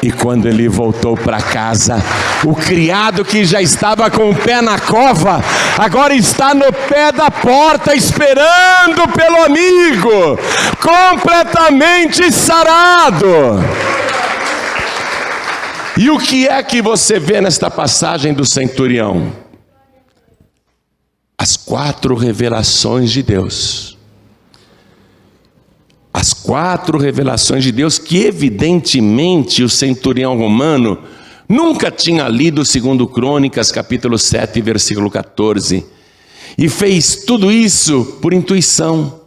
E quando ele voltou para casa, o criado que já estava com o pé na cova, agora está no pé da porta esperando pelo amigo, completamente sarado. E o que é que você vê nesta passagem do centurião? As 4 revelações de Deus. As 4 revelações de Deus que evidentemente o centurião romano nunca tinha lido 2 Crônicas, capítulo 7, versículo 14. E fez tudo isso por intuição.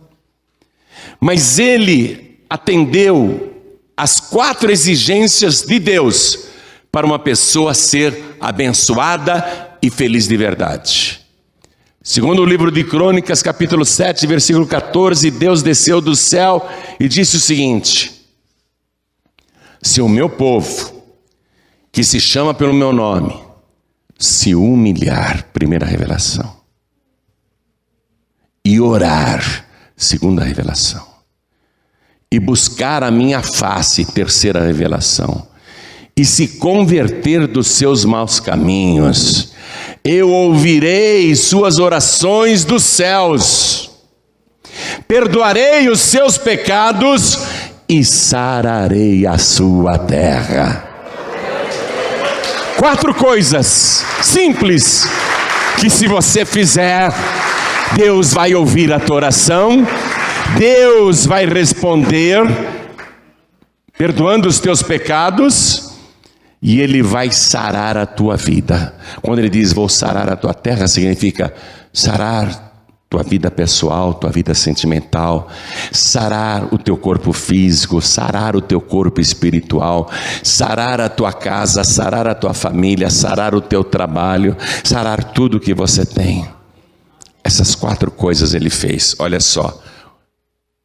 Mas ele atendeu às 4 exigências de Deus para uma pessoa ser abençoada e feliz de verdade. Segundo o livro de Crônicas, capítulo 7, versículo 14, Deus desceu do céu e disse o seguinte: se o meu povo, que se chama pelo meu nome, se humilhar, primeira revelação, e orar, segunda revelação, e buscar a minha face, terceira revelação, e se converter dos seus maus caminhos, eu ouvirei suas orações dos céus, perdoarei os seus pecados e sararei a sua terra. 4 coisas simples que, se você fizer, Deus vai ouvir a tua oração, Deus vai responder, perdoando os teus pecados, e Ele vai sarar a tua vida. Quando Ele diz vou sarar a tua terra, significa sarar tua vida pessoal, tua vida sentimental, sarar o teu corpo físico, sarar o teu corpo espiritual, sarar a tua casa, sarar a tua família, sarar o teu trabalho, sarar tudo que você tem. Essas 4 coisas Ele fez. Olha só,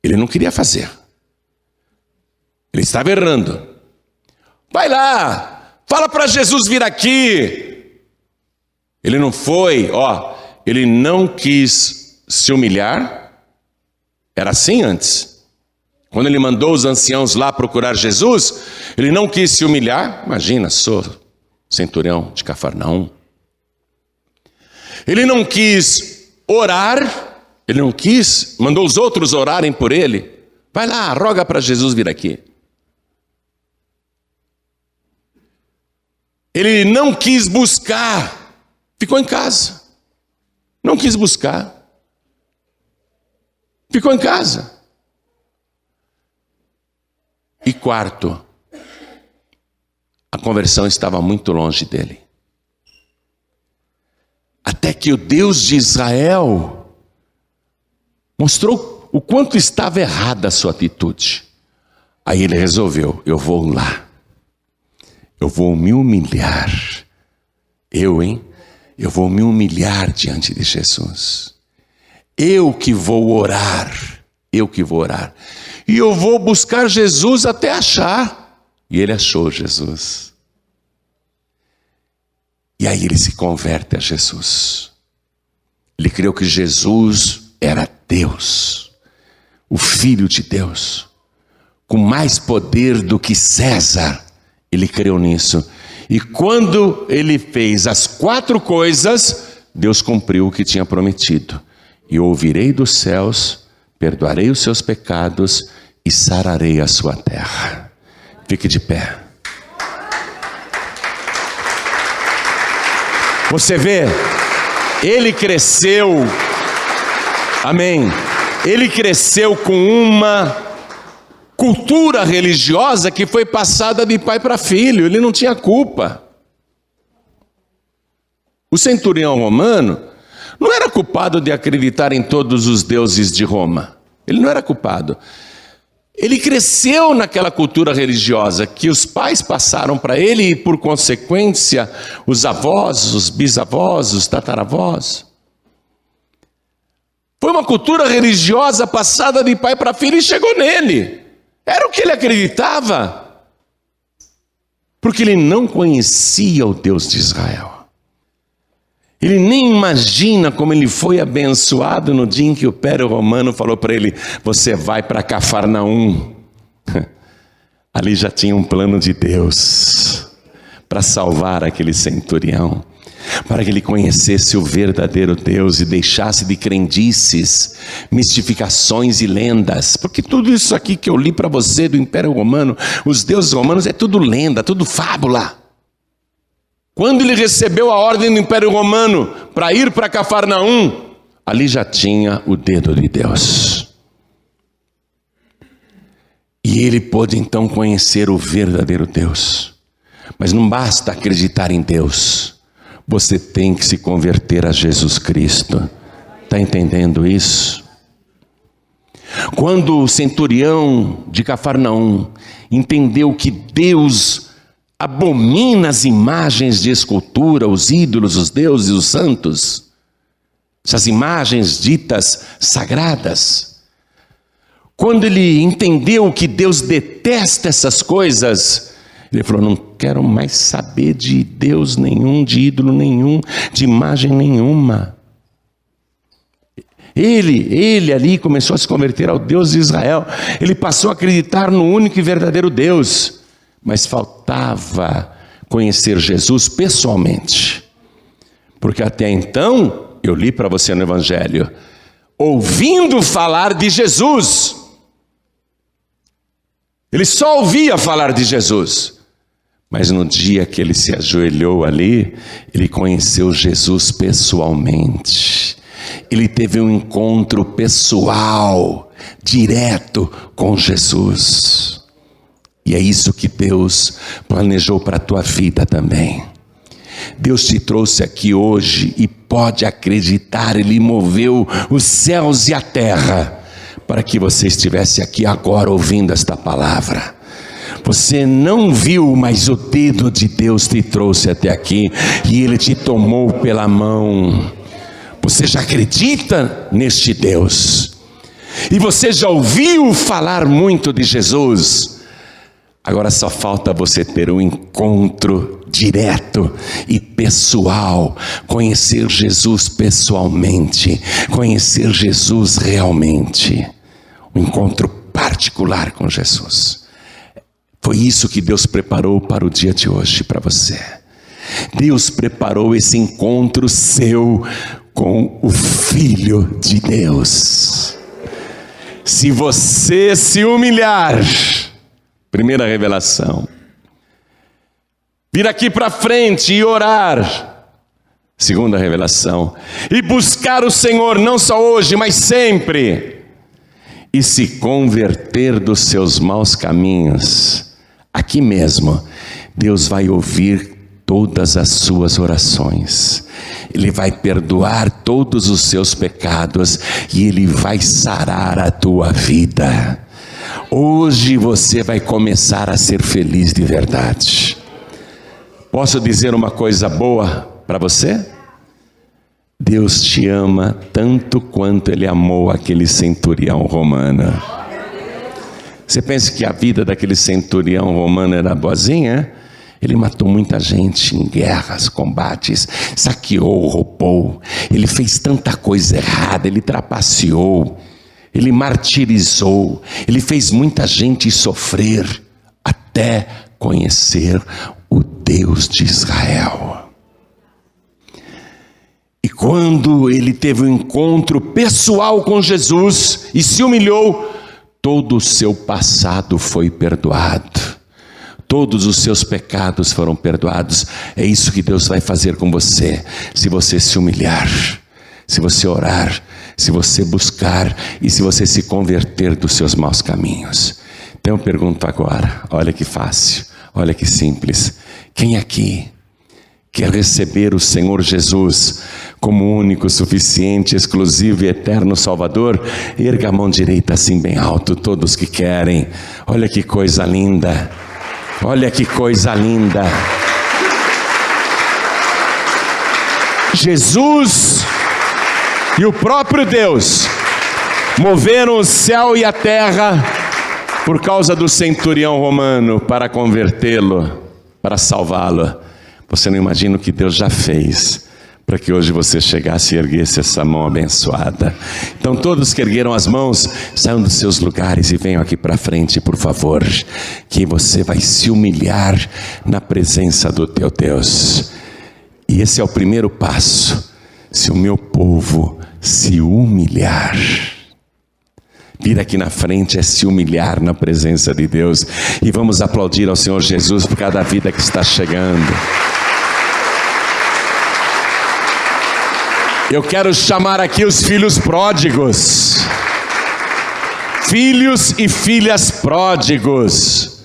Ele não queria fazer, Ele estava errando. Vai lá, fala para Jesus vir aqui. Ele não foi, ele não quis se humilhar. Era assim antes. Quando ele mandou os anciãos lá procurar Jesus, ele não quis se humilhar. Imagina, sou centurião de Cafarnaum. Ele não quis orar, ele não quis, mandou os outros orarem por ele. Vai lá, roga para Jesus vir aqui. Ele não quis buscar, ficou em casa. Não quis buscar, ficou em casa. E 4, a conversão estava muito longe dele. Até que o Deus de Israel mostrou o quanto estava errada a sua atitude. Aí ele resolveu: eu vou lá. Eu vou me humilhar. Eu vou me humilhar diante de Jesus. Eu que vou orar. E eu vou buscar Jesus até achar. E ele achou Jesus. E aí ele se converte a Jesus. Ele creu que Jesus era Deus, o Filho de Deus, com mais poder do que César. Ele creu nisso E quando ele fez as 4 coisas, Deus cumpriu o que tinha prometido. E ouvirei dos céus, perdoarei os seus pecados e sararei a sua terra. Fique de pé. Você vê, ele cresceu, amém, ele cresceu com uma cultura religiosa que foi passada de pai para filho, ele não tinha culpa. O centurião romano não era culpado de acreditar em todos os deuses de Roma, ele não era culpado. Ele cresceu naquela cultura religiosa que os pais passaram para ele e, por consequência, os avós, os bisavós, os tataravós. Foi uma cultura religiosa passada de pai para filho e chegou nele. Era o que ele acreditava. Porque ele não conhecia o Deus de Israel. Ele nem imagina como ele foi abençoado no dia em que o Império Romano falou para ele: você vai para Cafarnaum. Ali já tinha um plano de Deus para salvar aquele centurião, para que ele conhecesse o verdadeiro Deus e deixasse de crendices, mistificações e lendas. Porque tudo isso aqui que eu li para você do Império Romano, os deuses romanos, é tudo lenda, tudo fábula. Quando ele recebeu a ordem do Império Romano para ir para Cafarnaum, ali já tinha o dedo de Deus. E ele pôde então conhecer o verdadeiro Deus. Mas não basta acreditar em Deus, você tem que se converter a Jesus Cristo. Está entendendo isso? Quando o centurião de Cafarnaum entendeu que Deus abomina as imagens de escultura, os ídolos, os deuses, os santos, essas imagens ditas sagradas. Quando ele entendeu que Deus detesta essas coisas, ele falou: não quero mais saber de Deus nenhum, de ídolo nenhum, de imagem nenhuma. Ele ali começou a se converter ao Deus de Israel. Ele passou a acreditar no único e verdadeiro Deus. Mas faltava conhecer Jesus pessoalmente. Porque até então, eu li para você no Evangelho, ouvindo falar de Jesus. Ele só ouvia falar de Jesus. Mas no dia que ele se ajoelhou ali, ele conheceu Jesus pessoalmente. Ele teve um encontro pessoal, direto com Jesus. E é isso que Deus planejou para a tua vida também. Deus te trouxe aqui hoje e pode acreditar, Ele moveu os céus e a terra para que você estivesse aqui agora ouvindo esta palavra. Você não viu, mas o dedo de Deus te trouxe até aqui e Ele te tomou pela mão. Você já acredita neste Deus? E você já ouviu falar muito de Jesus? Agora só falta você ter um encontro direto e pessoal, conhecer Jesus pessoalmente, conhecer Jesus realmente, um encontro particular com Jesus. Foi isso que Deus preparou para o dia de hoje para você. Deus preparou esse encontro seu com o Filho de Deus. Se você se humilhar, primeira revelação, vir aqui para frente e orar, segunda revelação, e buscar o Senhor não só hoje, mas sempre, e se converter dos seus maus caminhos, aqui mesmo, Deus vai ouvir todas as suas orações, Ele vai perdoar todos os seus pecados, e Ele vai sarar a tua vida. Hoje você vai começar a ser feliz de verdade. Posso dizer uma coisa boa para você? Deus te ama tanto quanto Ele amou aquele centurião romano. Você pensa que a vida daquele centurião romano era boazinha? Ele matou muita gente em guerras, combates, saqueou, roubou. Ele fez tanta coisa errada, ele trapaceou. Ele martirizou, ele fez muita gente sofrer até conhecer o Deus de Israel. E quando ele teve um encontro pessoal com Jesus e se humilhou, todo o seu passado foi perdoado. Todos os seus pecados foram perdoados. É isso que Deus vai fazer com você, se você se humilhar, se você orar, se você buscar e se você se converter dos seus maus caminhos. Então eu pergunto agora, olha que fácil, olha que simples. Quem aqui quer receber o Senhor Jesus como único, suficiente, exclusivo e eterno Salvador? Erga a mão direita assim bem alto, todos que querem. Olha que coisa linda, olha que coisa linda. Jesus e o próprio Deus moveram o céu e a terra por causa do centurião romano para convertê-lo, para salvá-lo. Você não imagina o que Deus já fez para que hoje você chegasse e erguesse essa mão abençoada. Então todos que ergueram as mãos, saiam dos seus lugares e venham aqui para frente, por favor, que você vai se humilhar na presença do teu Deus. E esse é o primeiro passo. Se o meu povo se humilhar, vir aqui na frente é se humilhar na presença de Deus. E vamos aplaudir ao Senhor Jesus por cada vida que está chegando. Eu quero chamar aqui os filhos pródigos. Filhos e filhas pródigos.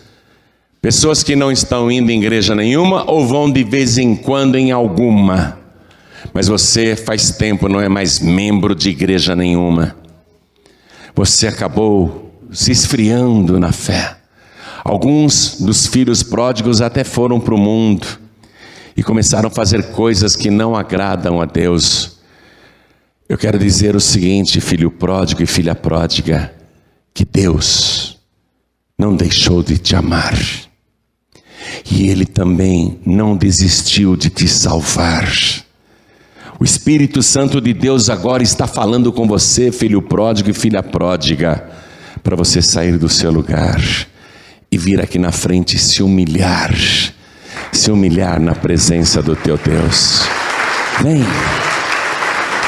Pessoas que não estão indo em igreja nenhuma ou vão de vez em quando em alguma. Mas você faz tempo não é mais membro de igreja nenhuma. Você acabou se esfriando na fé. Alguns dos filhos pródigos até foram para o mundo e começaram a fazer coisas que não agradam a Deus. Eu quero dizer o seguinte, filho pródigo e filha pródiga, que Deus não deixou de te amar. E Ele também não desistiu de te salvar. O Espírito Santo de Deus agora está falando com você, filho pródigo e filha pródiga, para você sair do seu lugar e vir aqui na frente e se humilhar na presença do teu Deus. Vem,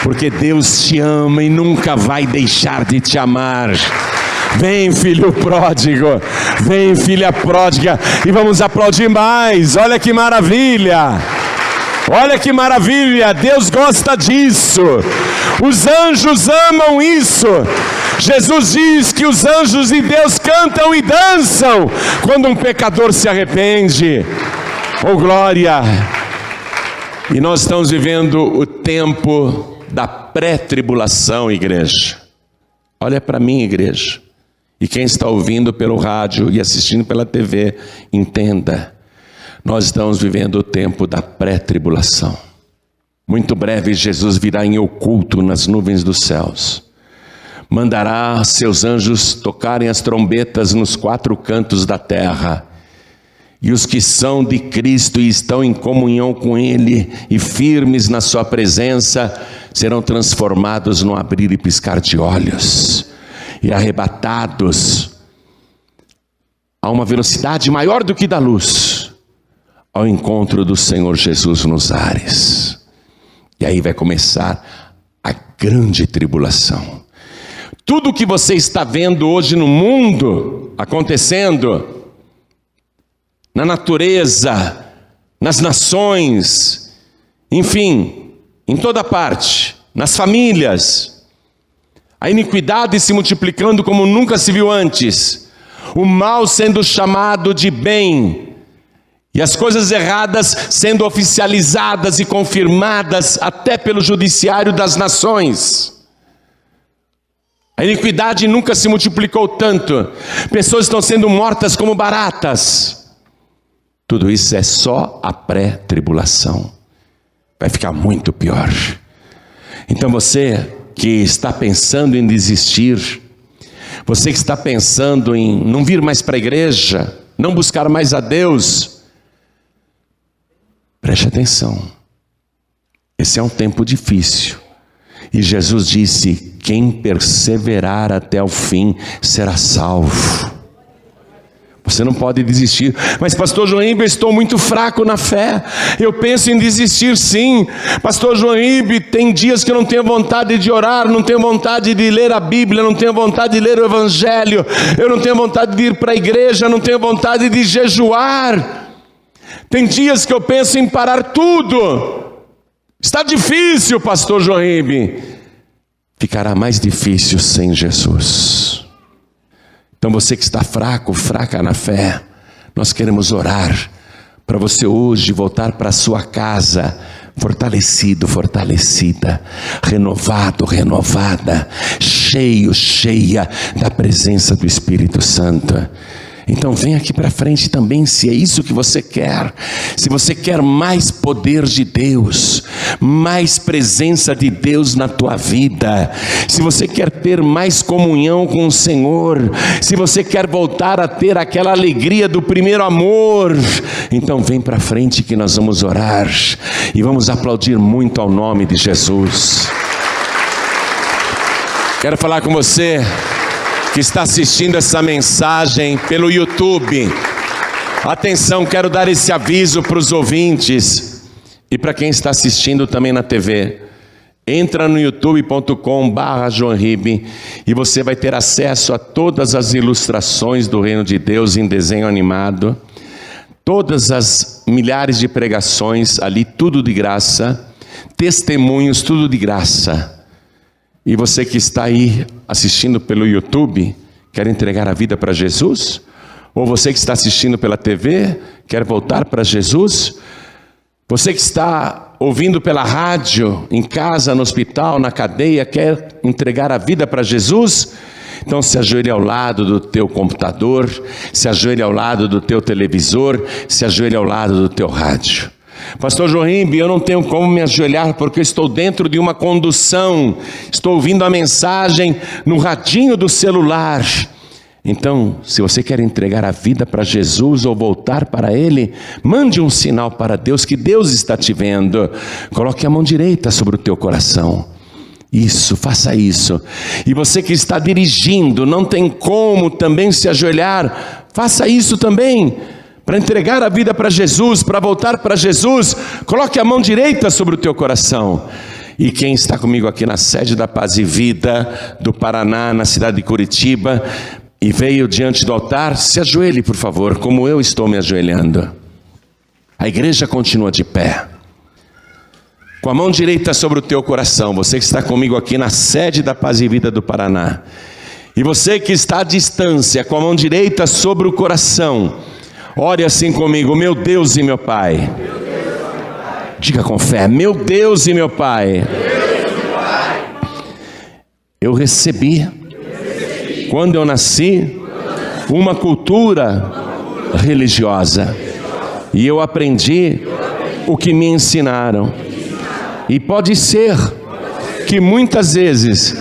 porque Deus te ama e nunca vai deixar de te amar. Vem, filho pródigo, vem, filha pródiga, e vamos aplaudir mais. Olha que maravilha! Olha que maravilha, Deus gosta disso, os anjos amam isso. Jesus diz que os anjos de Deus cantam e dançam quando um pecador se arrepende. Oh glória! E nós estamos vivendo o tempo da pré-tribulação, igreja. Olha para mim, igreja, e quem está ouvindo pelo rádio e assistindo pela TV, entenda. Nós estamos vivendo o tempo da pré-tribulação. Muito breve Jesus virá em oculto nas nuvens dos céus. Mandará seus anjos tocarem as trombetas nos 4 cantos da terra. E os que são de Cristo e estão em comunhão com Ele e firmes na sua presença, serão transformados num abrir e piscar de olhos. E arrebatados a uma velocidade maior do que da luz, ao encontro do Senhor Jesus nos ares. E aí vai começar a grande tribulação. Tudo que você está vendo hoje no mundo acontecendo, na natureza, nas nações, enfim, em toda parte, nas famílias, a iniquidade se multiplicando como nunca se viu antes, o mal sendo chamado de bem, e as coisas erradas sendo oficializadas e confirmadas até pelo judiciário das nações. A iniquidade nunca se multiplicou tanto. Pessoas estão sendo mortas como baratas. Tudo isso é só a pré-tribulação. Vai ficar muito pior. Então você que está pensando em desistir, você que está pensando em não vir mais para a igreja, não buscar mais a Deus, preste atenção, esse é um tempo difícil, e Jesus disse, quem perseverar até o fim será salvo. Você não pode desistir. Mas pastor João Ribe, eu estou muito fraco na fé. Eu penso em desistir sim. Pastor João Ribe, tem dias que eu não tenho vontade de orar, não tenho vontade de ler a Bíblia, não tenho vontade de ler o Evangelho, eu não tenho vontade de ir para a igreja, não tenho vontade de jejuar. Tem dias que eu penso em parar tudo. Está difícil, pastor João Ribe. Ficará mais difícil sem Jesus. Então você que está fraco, fraca na fé, nós queremos orar para você hoje voltar para a sua casa fortalecido, fortalecida, renovado, renovada, cheio, cheia da presença do Espírito Santo. Então vem aqui para frente também, se é isso que você quer. Se você quer mais poder de Deus, mais presença de Deus na tua vida, se você quer ter mais comunhão com o Senhor, se você quer voltar a ter aquela alegria do primeiro amor, então vem para frente que nós vamos orar e vamos aplaudir muito ao nome de Jesus. Quero falar com você que está assistindo essa mensagem pelo YouTube. Atenção, quero dar esse aviso para os ouvintes e para quem está assistindo também na TV. Entra no youtube.com/joanribe e você vai ter acesso a todas as ilustrações do Reino de Deus em desenho animado, todas as milhares de pregações ali, tudo de graça, testemunhos, tudo de graça. E você que está aí assistindo pelo YouTube, quer entregar a vida para Jesus? Ou você que está assistindo pela TV, quer voltar para Jesus? Você que está ouvindo pela rádio, em casa, no hospital, na cadeia, quer entregar a vida para Jesus? Então se ajoelhe ao lado do teu computador, se ajoelhe ao lado do teu televisor, se ajoelhe ao lado do teu rádio. Pastor João Ribe, eu não tenho como me ajoelhar porque eu estou dentro de uma condução, estou ouvindo a mensagem no radinho do celular. Então, se você quer entregar a vida para Jesus ou voltar para Ele, mande um sinal para Deus que Deus está te vendo. Coloque a mão direita sobre o teu coração. Isso, faça isso. E você que está dirigindo, não tem como também se ajoelhar, faça isso também. Para entregar a vida para Jesus, para voltar para Jesus, coloque a mão direita sobre o teu coração. E quem está comigo aqui na sede da Paz e Vida do Paraná, na cidade de Curitiba, e veio diante do altar, se ajoelhe, por favor, como eu estou me ajoelhando. A igreja continua de pé. Com a mão direita sobre o teu coração, você que está comigo aqui na sede da Paz e Vida do Paraná. E você que está à distância, com a mão direita sobre o coração, ore assim comigo: meu Deus e meu Pai. Diga com fé: meu Deus e meu Pai. Eu recebi, quando eu nasci, uma cultura religiosa. E eu aprendi o que me ensinaram. E pode ser que muitas vezes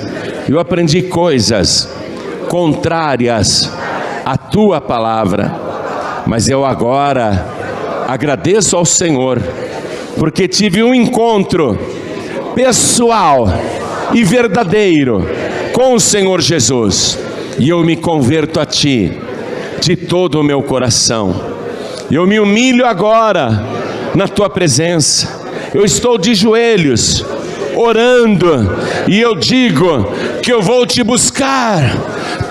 eu aprendi coisas contrárias à tua palavra. Mas eu agora agradeço ao Senhor, porque tive um encontro pessoal e verdadeiro com o Senhor Jesus. E eu me converto a Ti de todo o meu coração. Eu me humilho agora na Tua presença. Eu estou de joelhos, orando, e eu digo que eu vou Te buscar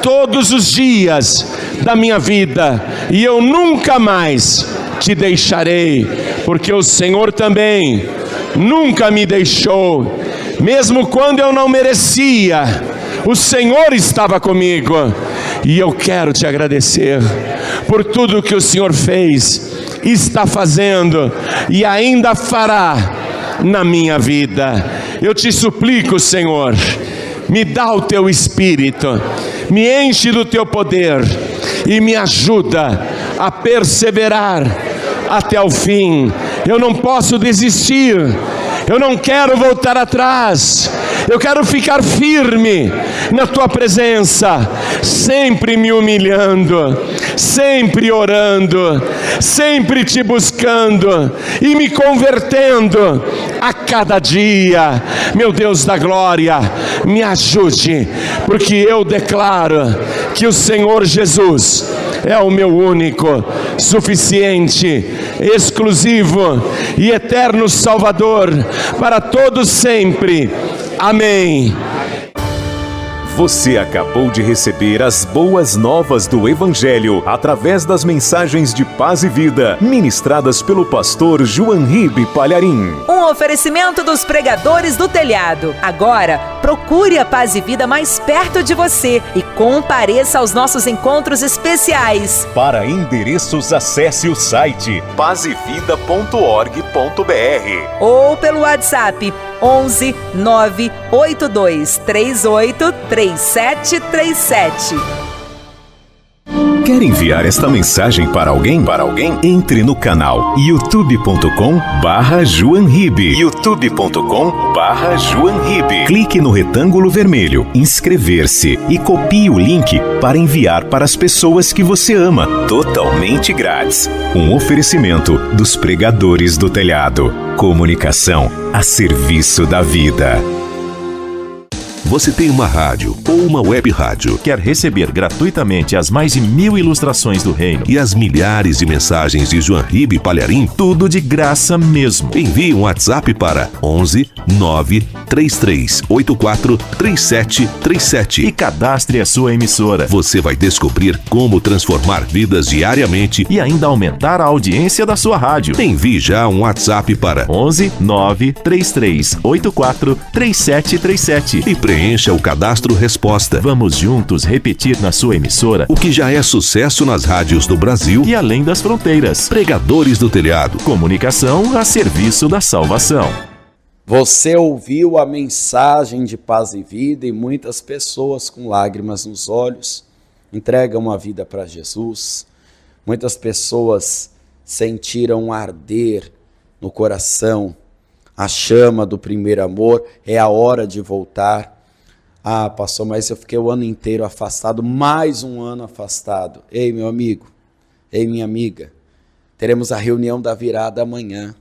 todos os dias da minha vida, e eu nunca mais Te deixarei, porque o Senhor também nunca me deixou, mesmo quando eu não merecia, o Senhor estava comigo. E eu quero Te agradecer por tudo que o Senhor fez, está fazendo e ainda fará na minha vida. Eu Te suplico, Senhor, me dá o Teu Espírito, me enche do Teu poder e me ajuda a perseverar até o fim. Eu não posso desistir, eu não quero voltar atrás, eu quero ficar firme na Tua presença, sempre me humilhando, sempre orando, sempre Te buscando e me convertendo a cada dia. Meu Deus da glória, me ajude, porque eu declaro que o Senhor Jesus é o meu único, suficiente, exclusivo e eterno Salvador para todos sempre. Amém. Você acabou de receber as boas novas do Evangelho através das mensagens de paz e vida ministradas pelo pastor João Ribe Palharim. Um oferecimento dos pregadores do telhado. Agora, procure a Paz e Vida mais perto de você e compareça aos nossos encontros especiais. Para endereços, acesse o site pazevida.org.br ou pelo WhatsApp 11 982 38 3737. Quer enviar esta mensagem para alguém? Entre no canal youtube.com/JoãoRibe. youtube.com/JoãoRibe. Clique no retângulo vermelho, inscrever-se e copie o link para enviar para as pessoas que você ama, totalmente grátis. Um oferecimento dos pregadores do telhado. Comunicação a serviço da vida. Você tem uma rádio ou uma web rádio? Quer receber gratuitamente as mais de 1000 ilustrações do reino E as milhares de mensagens de João Ribe Palharim? tudo de graça mesmo. Envie um WhatsApp para 11 933 84 3737 E cadastre a sua emissora. Você vai descobrir como transformar vidas diariamente E ainda aumentar a audiência da sua rádio. Envie já um WhatsApp para 11 933 84 3737 e preencha o cadastro resposta. Vamos juntos repetir na sua emissora O que já é sucesso nas rádios do Brasil e além das fronteiras. Pregadores do Telhado. Comunicação a serviço da salvação. Você ouviu a mensagem de paz e vida e muitas pessoas com lágrimas nos olhos entregam a vida para Jesus. Muitas pessoas sentiram um arder no coração, a chama do primeiro amor. É a hora de voltar. Ah, pastor, mas eu fiquei o ano inteiro afastado, mais um ano afastado. Ei, meu amigo, ei, minha amiga, teremos a reunião da virada amanhã.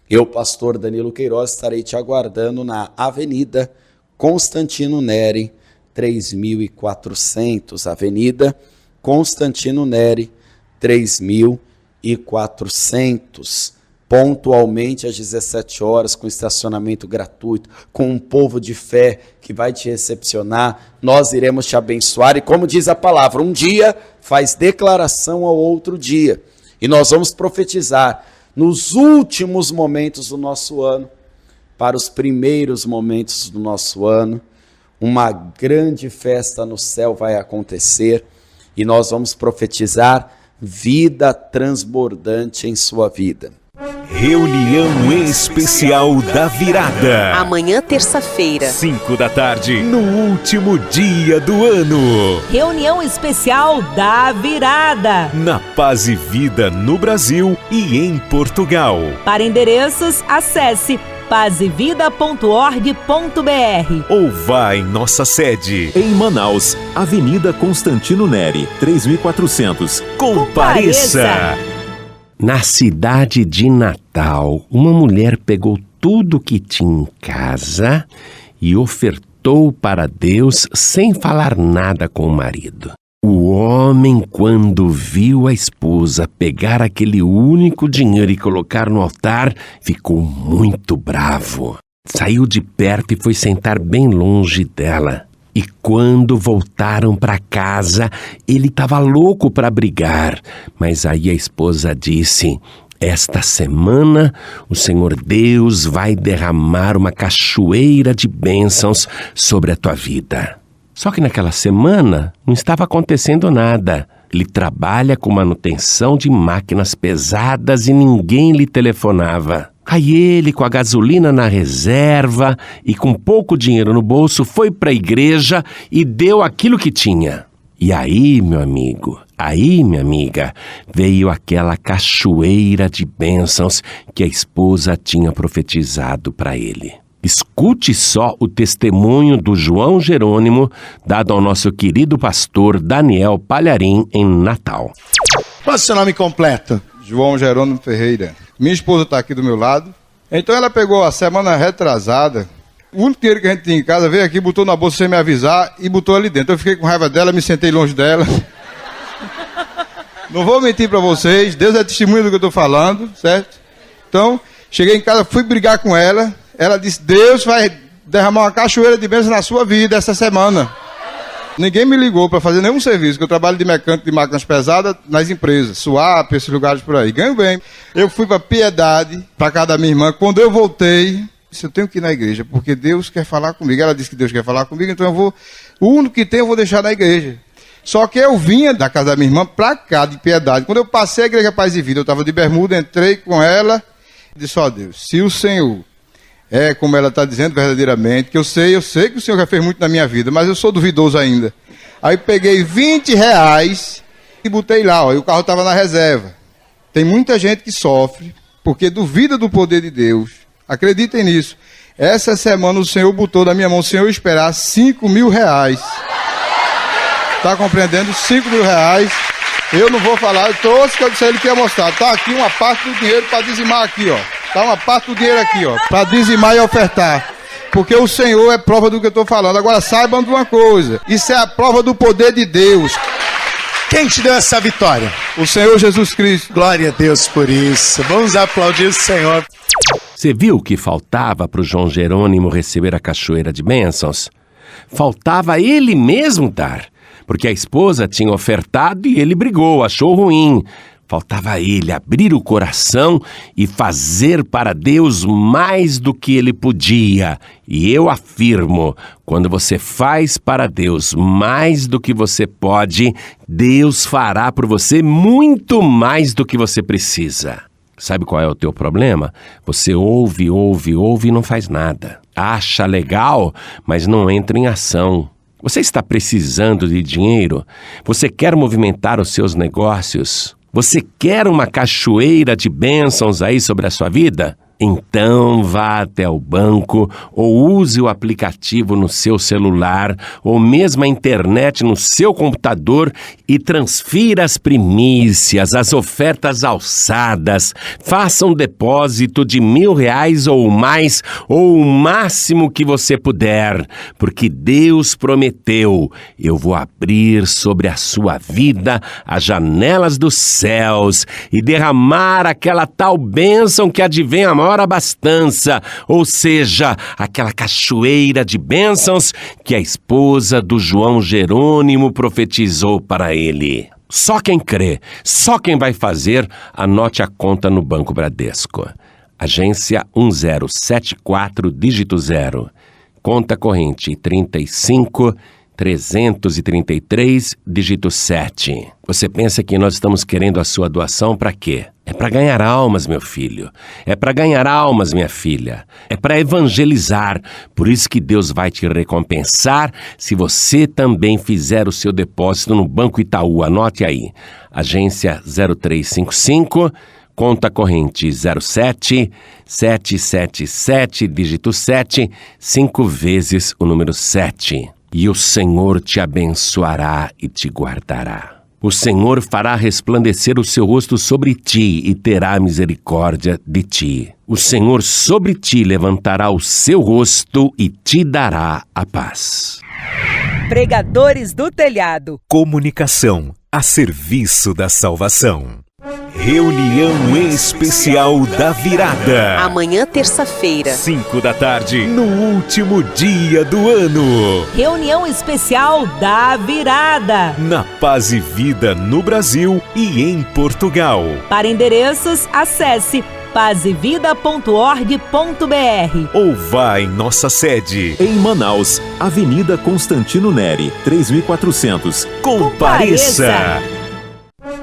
Eu, pastor Danilo Queiroz, estarei te aguardando na Avenida Constantino Neri, 3400. Avenida Constantino Neri, 3400. Pontualmente às 17 horas, com estacionamento gratuito, com um povo de fé que vai te recepcionar. Nós iremos te abençoar e, como diz a palavra, um dia faz declaração ao outro dia. E nós vamos profetizar nos últimos momentos do nosso ano, para os primeiros momentos do nosso ano. Uma grande festa no céu vai acontecer e nós vamos profetizar vida transbordante em sua vida. Reunião especial da virada. Amanhã, terça-feira, 5 da tarde, no último dia do ano. Reunião especial da virada. Na Paz e Vida no Brasil e em Portugal. Para endereços, acesse pazevida.org.br ou vá em nossa sede. Em Manaus, Avenida Constantino Neri, 3400. Compareça! Na cidade de Natal, uma mulher pegou tudo que tinha em casa e ofertou para Deus sem falar nada com o marido. O homem, quando viu a esposa pegar aquele único dinheiro e colocar no altar, ficou muito bravo. Saiu de perto e foi sentar bem longe dela. E quando voltaram para casa, ele estava louco para brigar. Mas aí a esposa disse: esta semana o Senhor Deus vai derramar uma cachoeira de bênçãos sobre a tua vida. Só que naquela semana não estava acontecendo nada. Ele trabalha com manutenção de máquinas pesadas e ninguém lhe telefonava. Aí ele, com a gasolina na reserva e com pouco dinheiro no bolso, foi para a igreja e deu aquilo que tinha. E aí, meu amigo, aí, minha amiga, veio aquela cachoeira de bênçãos que a esposa tinha profetizado para ele. Escute só o testemunho do João Jerônimo, dado ao nosso querido pastor Daniel Palharim em Natal. Qual é o seu nome completo? João Jerônimo Ferreira. Minha esposa está aqui do meu lado. Então ela pegou a semana retrasada, o único dinheiro que a gente tinha em casa, veio aqui, botou na bolsa sem me avisar e botou ali dentro. Eu fiquei com raiva dela, me sentei longe dela. Não vou mentir para vocês, Deus é testemunha do que eu estou falando, certo? Então, cheguei em casa, fui brigar com ela, ela disse, Deus vai derramar uma cachoeira de bênção na sua vida essa semana. Ninguém me ligou para fazer nenhum serviço, que eu trabalho de mecânico de máquinas pesadas nas empresas, Suap, esses lugares por aí. Ganho bem. Eu fui para Piedade, para casa da minha irmã. Quando eu voltei, disse, eu tenho que ir na igreja, porque Deus quer falar comigo. Ela disse que Deus quer falar comigo, então eu vou... O único que tem eu vou deixar na igreja. Só que eu vinha da casa da minha irmã para cá, de Piedade. Quando eu passei a Igreja Paz e Vida, eu estava de bermuda, entrei com ela, disse, ó Deus, se o Senhor... É como ela está dizendo verdadeiramente, que eu sei que o Senhor já fez muito na minha vida, mas eu sou duvidoso ainda. Aí peguei R$20 e botei lá, ó, e o carro estava na reserva. Tem muita gente que sofre, porque duvida do poder de Deus. Acreditem nisso. Essa semana o Senhor botou na minha mão, o Senhor esperar R$5.000. Está compreendendo? R$5.000. Eu não vou falar, eu trouxe que eu disse a ele que ia mostrar. Está aqui uma parte do dinheiro para dizimar aqui, ó. Está uma parte do dinheiro aqui, ó, para dizimar e ofertar. Porque o Senhor é prova do que eu estou falando. Agora saibam de uma coisa, isso é a prova do poder de Deus. Quem te deu essa vitória? O Senhor Jesus Cristo. Glória a Deus por isso. Vamos aplaudir o Senhor. Você viu o que faltava para o João Jerônimo receber a cachoeira de bênçãos? Faltava ele mesmo dar, porque a esposa tinha ofertado e ele brigou, achou ruim. Faltava ele abrir o coração e fazer para Deus mais do que ele podia. E eu afirmo, quando você faz para Deus mais do que você pode, Deus fará por você muito mais do que você precisa. Sabe qual é o teu problema? Você ouve e não faz nada. Acha legal, mas não entra em ação. Você está precisando de dinheiro? Você quer movimentar os seus negócios? Você quer uma cachoeira de bênçãos aí sobre a sua vida? Então vá até o banco ou use o aplicativo no seu celular ou mesmo a internet no seu computador e transfira as primícias, as ofertas alçadas. Faça um depósito de R$1.000 ou mais ou o máximo que você puder, porque Deus prometeu, eu vou abrir sobre a sua vida as janelas dos céus e derramar aquela tal bênção que advém a maior abastança, ou seja, aquela cachoeira de bênçãos que a esposa do João Jerônimo profetizou para ele. Só quem crê, só quem vai fazer, anote a conta no Banco Bradesco. Agência 1074, dígito 0. Conta corrente 35.333, dígito 7. Você pensa que nós estamos querendo a sua doação para quê? É para ganhar almas, meu filho. É para ganhar almas, minha filha. É para evangelizar. Por isso que Deus vai te recompensar se você também fizer o seu depósito no Banco Itaú. Anote aí. Agência 0355, conta corrente 07777, dígito 7, 5 vezes o número 7. E o Senhor te abençoará e te guardará. O Senhor fará resplandecer o seu rosto sobre ti e terá misericórdia de ti. O Senhor sobre ti levantará o seu rosto e te dará a paz. Pregadores do Telhado. Comunicação a serviço da salvação. Reunião Especial da Virada. Amanhã, terça-feira, 5 da tarde, no último dia do ano. Reunião Especial da Virada. Na Paz e Vida no Brasil e em Portugal. Para endereços, acesse pazevida.org.br ou vá em nossa sede em Manaus, Avenida Constantino Neri, 3400. Compareça!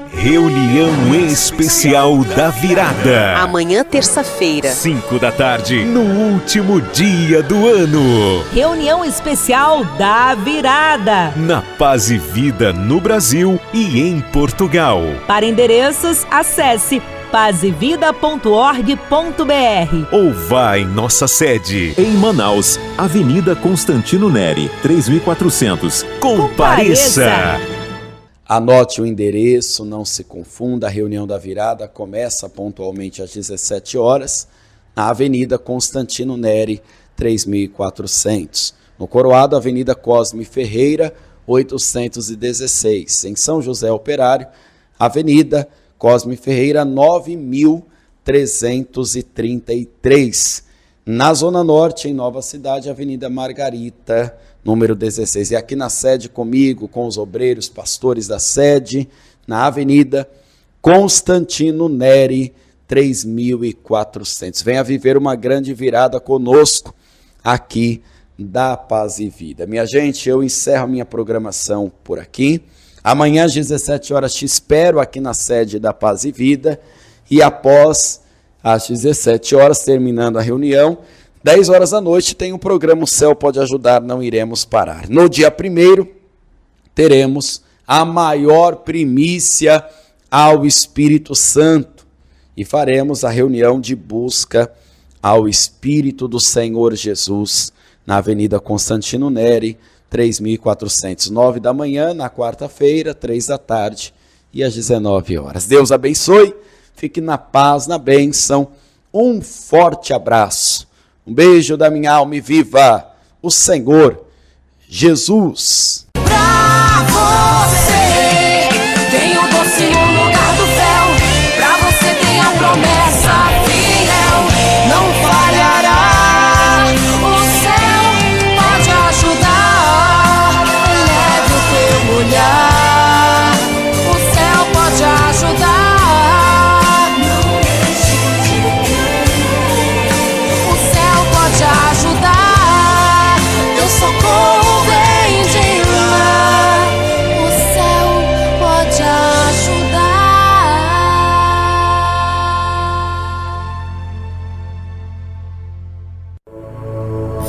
Reunião Especial da Virada. Amanhã, terça-feira, 5 da tarde, no último dia do ano. Reunião Especial da Virada. Na Paz e Vida no Brasil e em Portugal. Para endereços, acesse pazevida.org.br ou vá em nossa sede em Manaus, Avenida Constantino Neri, 3400. Compareça! Anote o endereço, não se confunda, a reunião da virada começa pontualmente às 17 horas, na Avenida Constantino Neri, 3400. No Coroado, Avenida Cosme Ferreira, 816. Em São José Operário, Avenida Cosme Ferreira, 9333. Na Zona Norte, em Nova Cidade, Avenida Margarita, número 16. E aqui na sede comigo, com os obreiros, pastores da sede, na Avenida Constantino Neri, 3400. Venha viver uma grande virada conosco aqui da Paz e Vida. Minha gente, eu encerro a minha programação por aqui. Amanhã às 17 horas te espero aqui na sede da Paz e Vida. E após às 17 horas, terminando a reunião, 10 horas da noite, tem o programa O Céu Pode Ajudar, Não Iremos Parar. No dia 1º, teremos a maior primícia ao Espírito Santo e faremos a reunião de busca ao Espírito do Senhor Jesus na Avenida Constantino Neri, 3400, 9 da manhã, na quarta-feira, 3 da tarde e às 19 horas. Deus abençoe, fique na paz, na bênção. Um forte abraço, um beijo da minha alma e viva o Senhor Jesus. Pra você tem um doce no lugar do véu, pra você tem a promessa fiel, não falhará. O céu pode ajudar, leve o teu olhar, o céu pode ajudar, não deixe de crer, o céu pode ajudar, teu socorro vem de lá, o céu pode ajudar.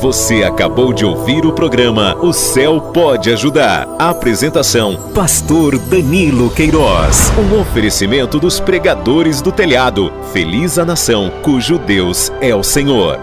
Você acabou de ouvir o programa O Céu Pode Ajudar. Apresentação: Pastor Danilo Queiroz. Um oferecimento dos pregadores do telhado. Feliz a nação cujo Deus é o Senhor.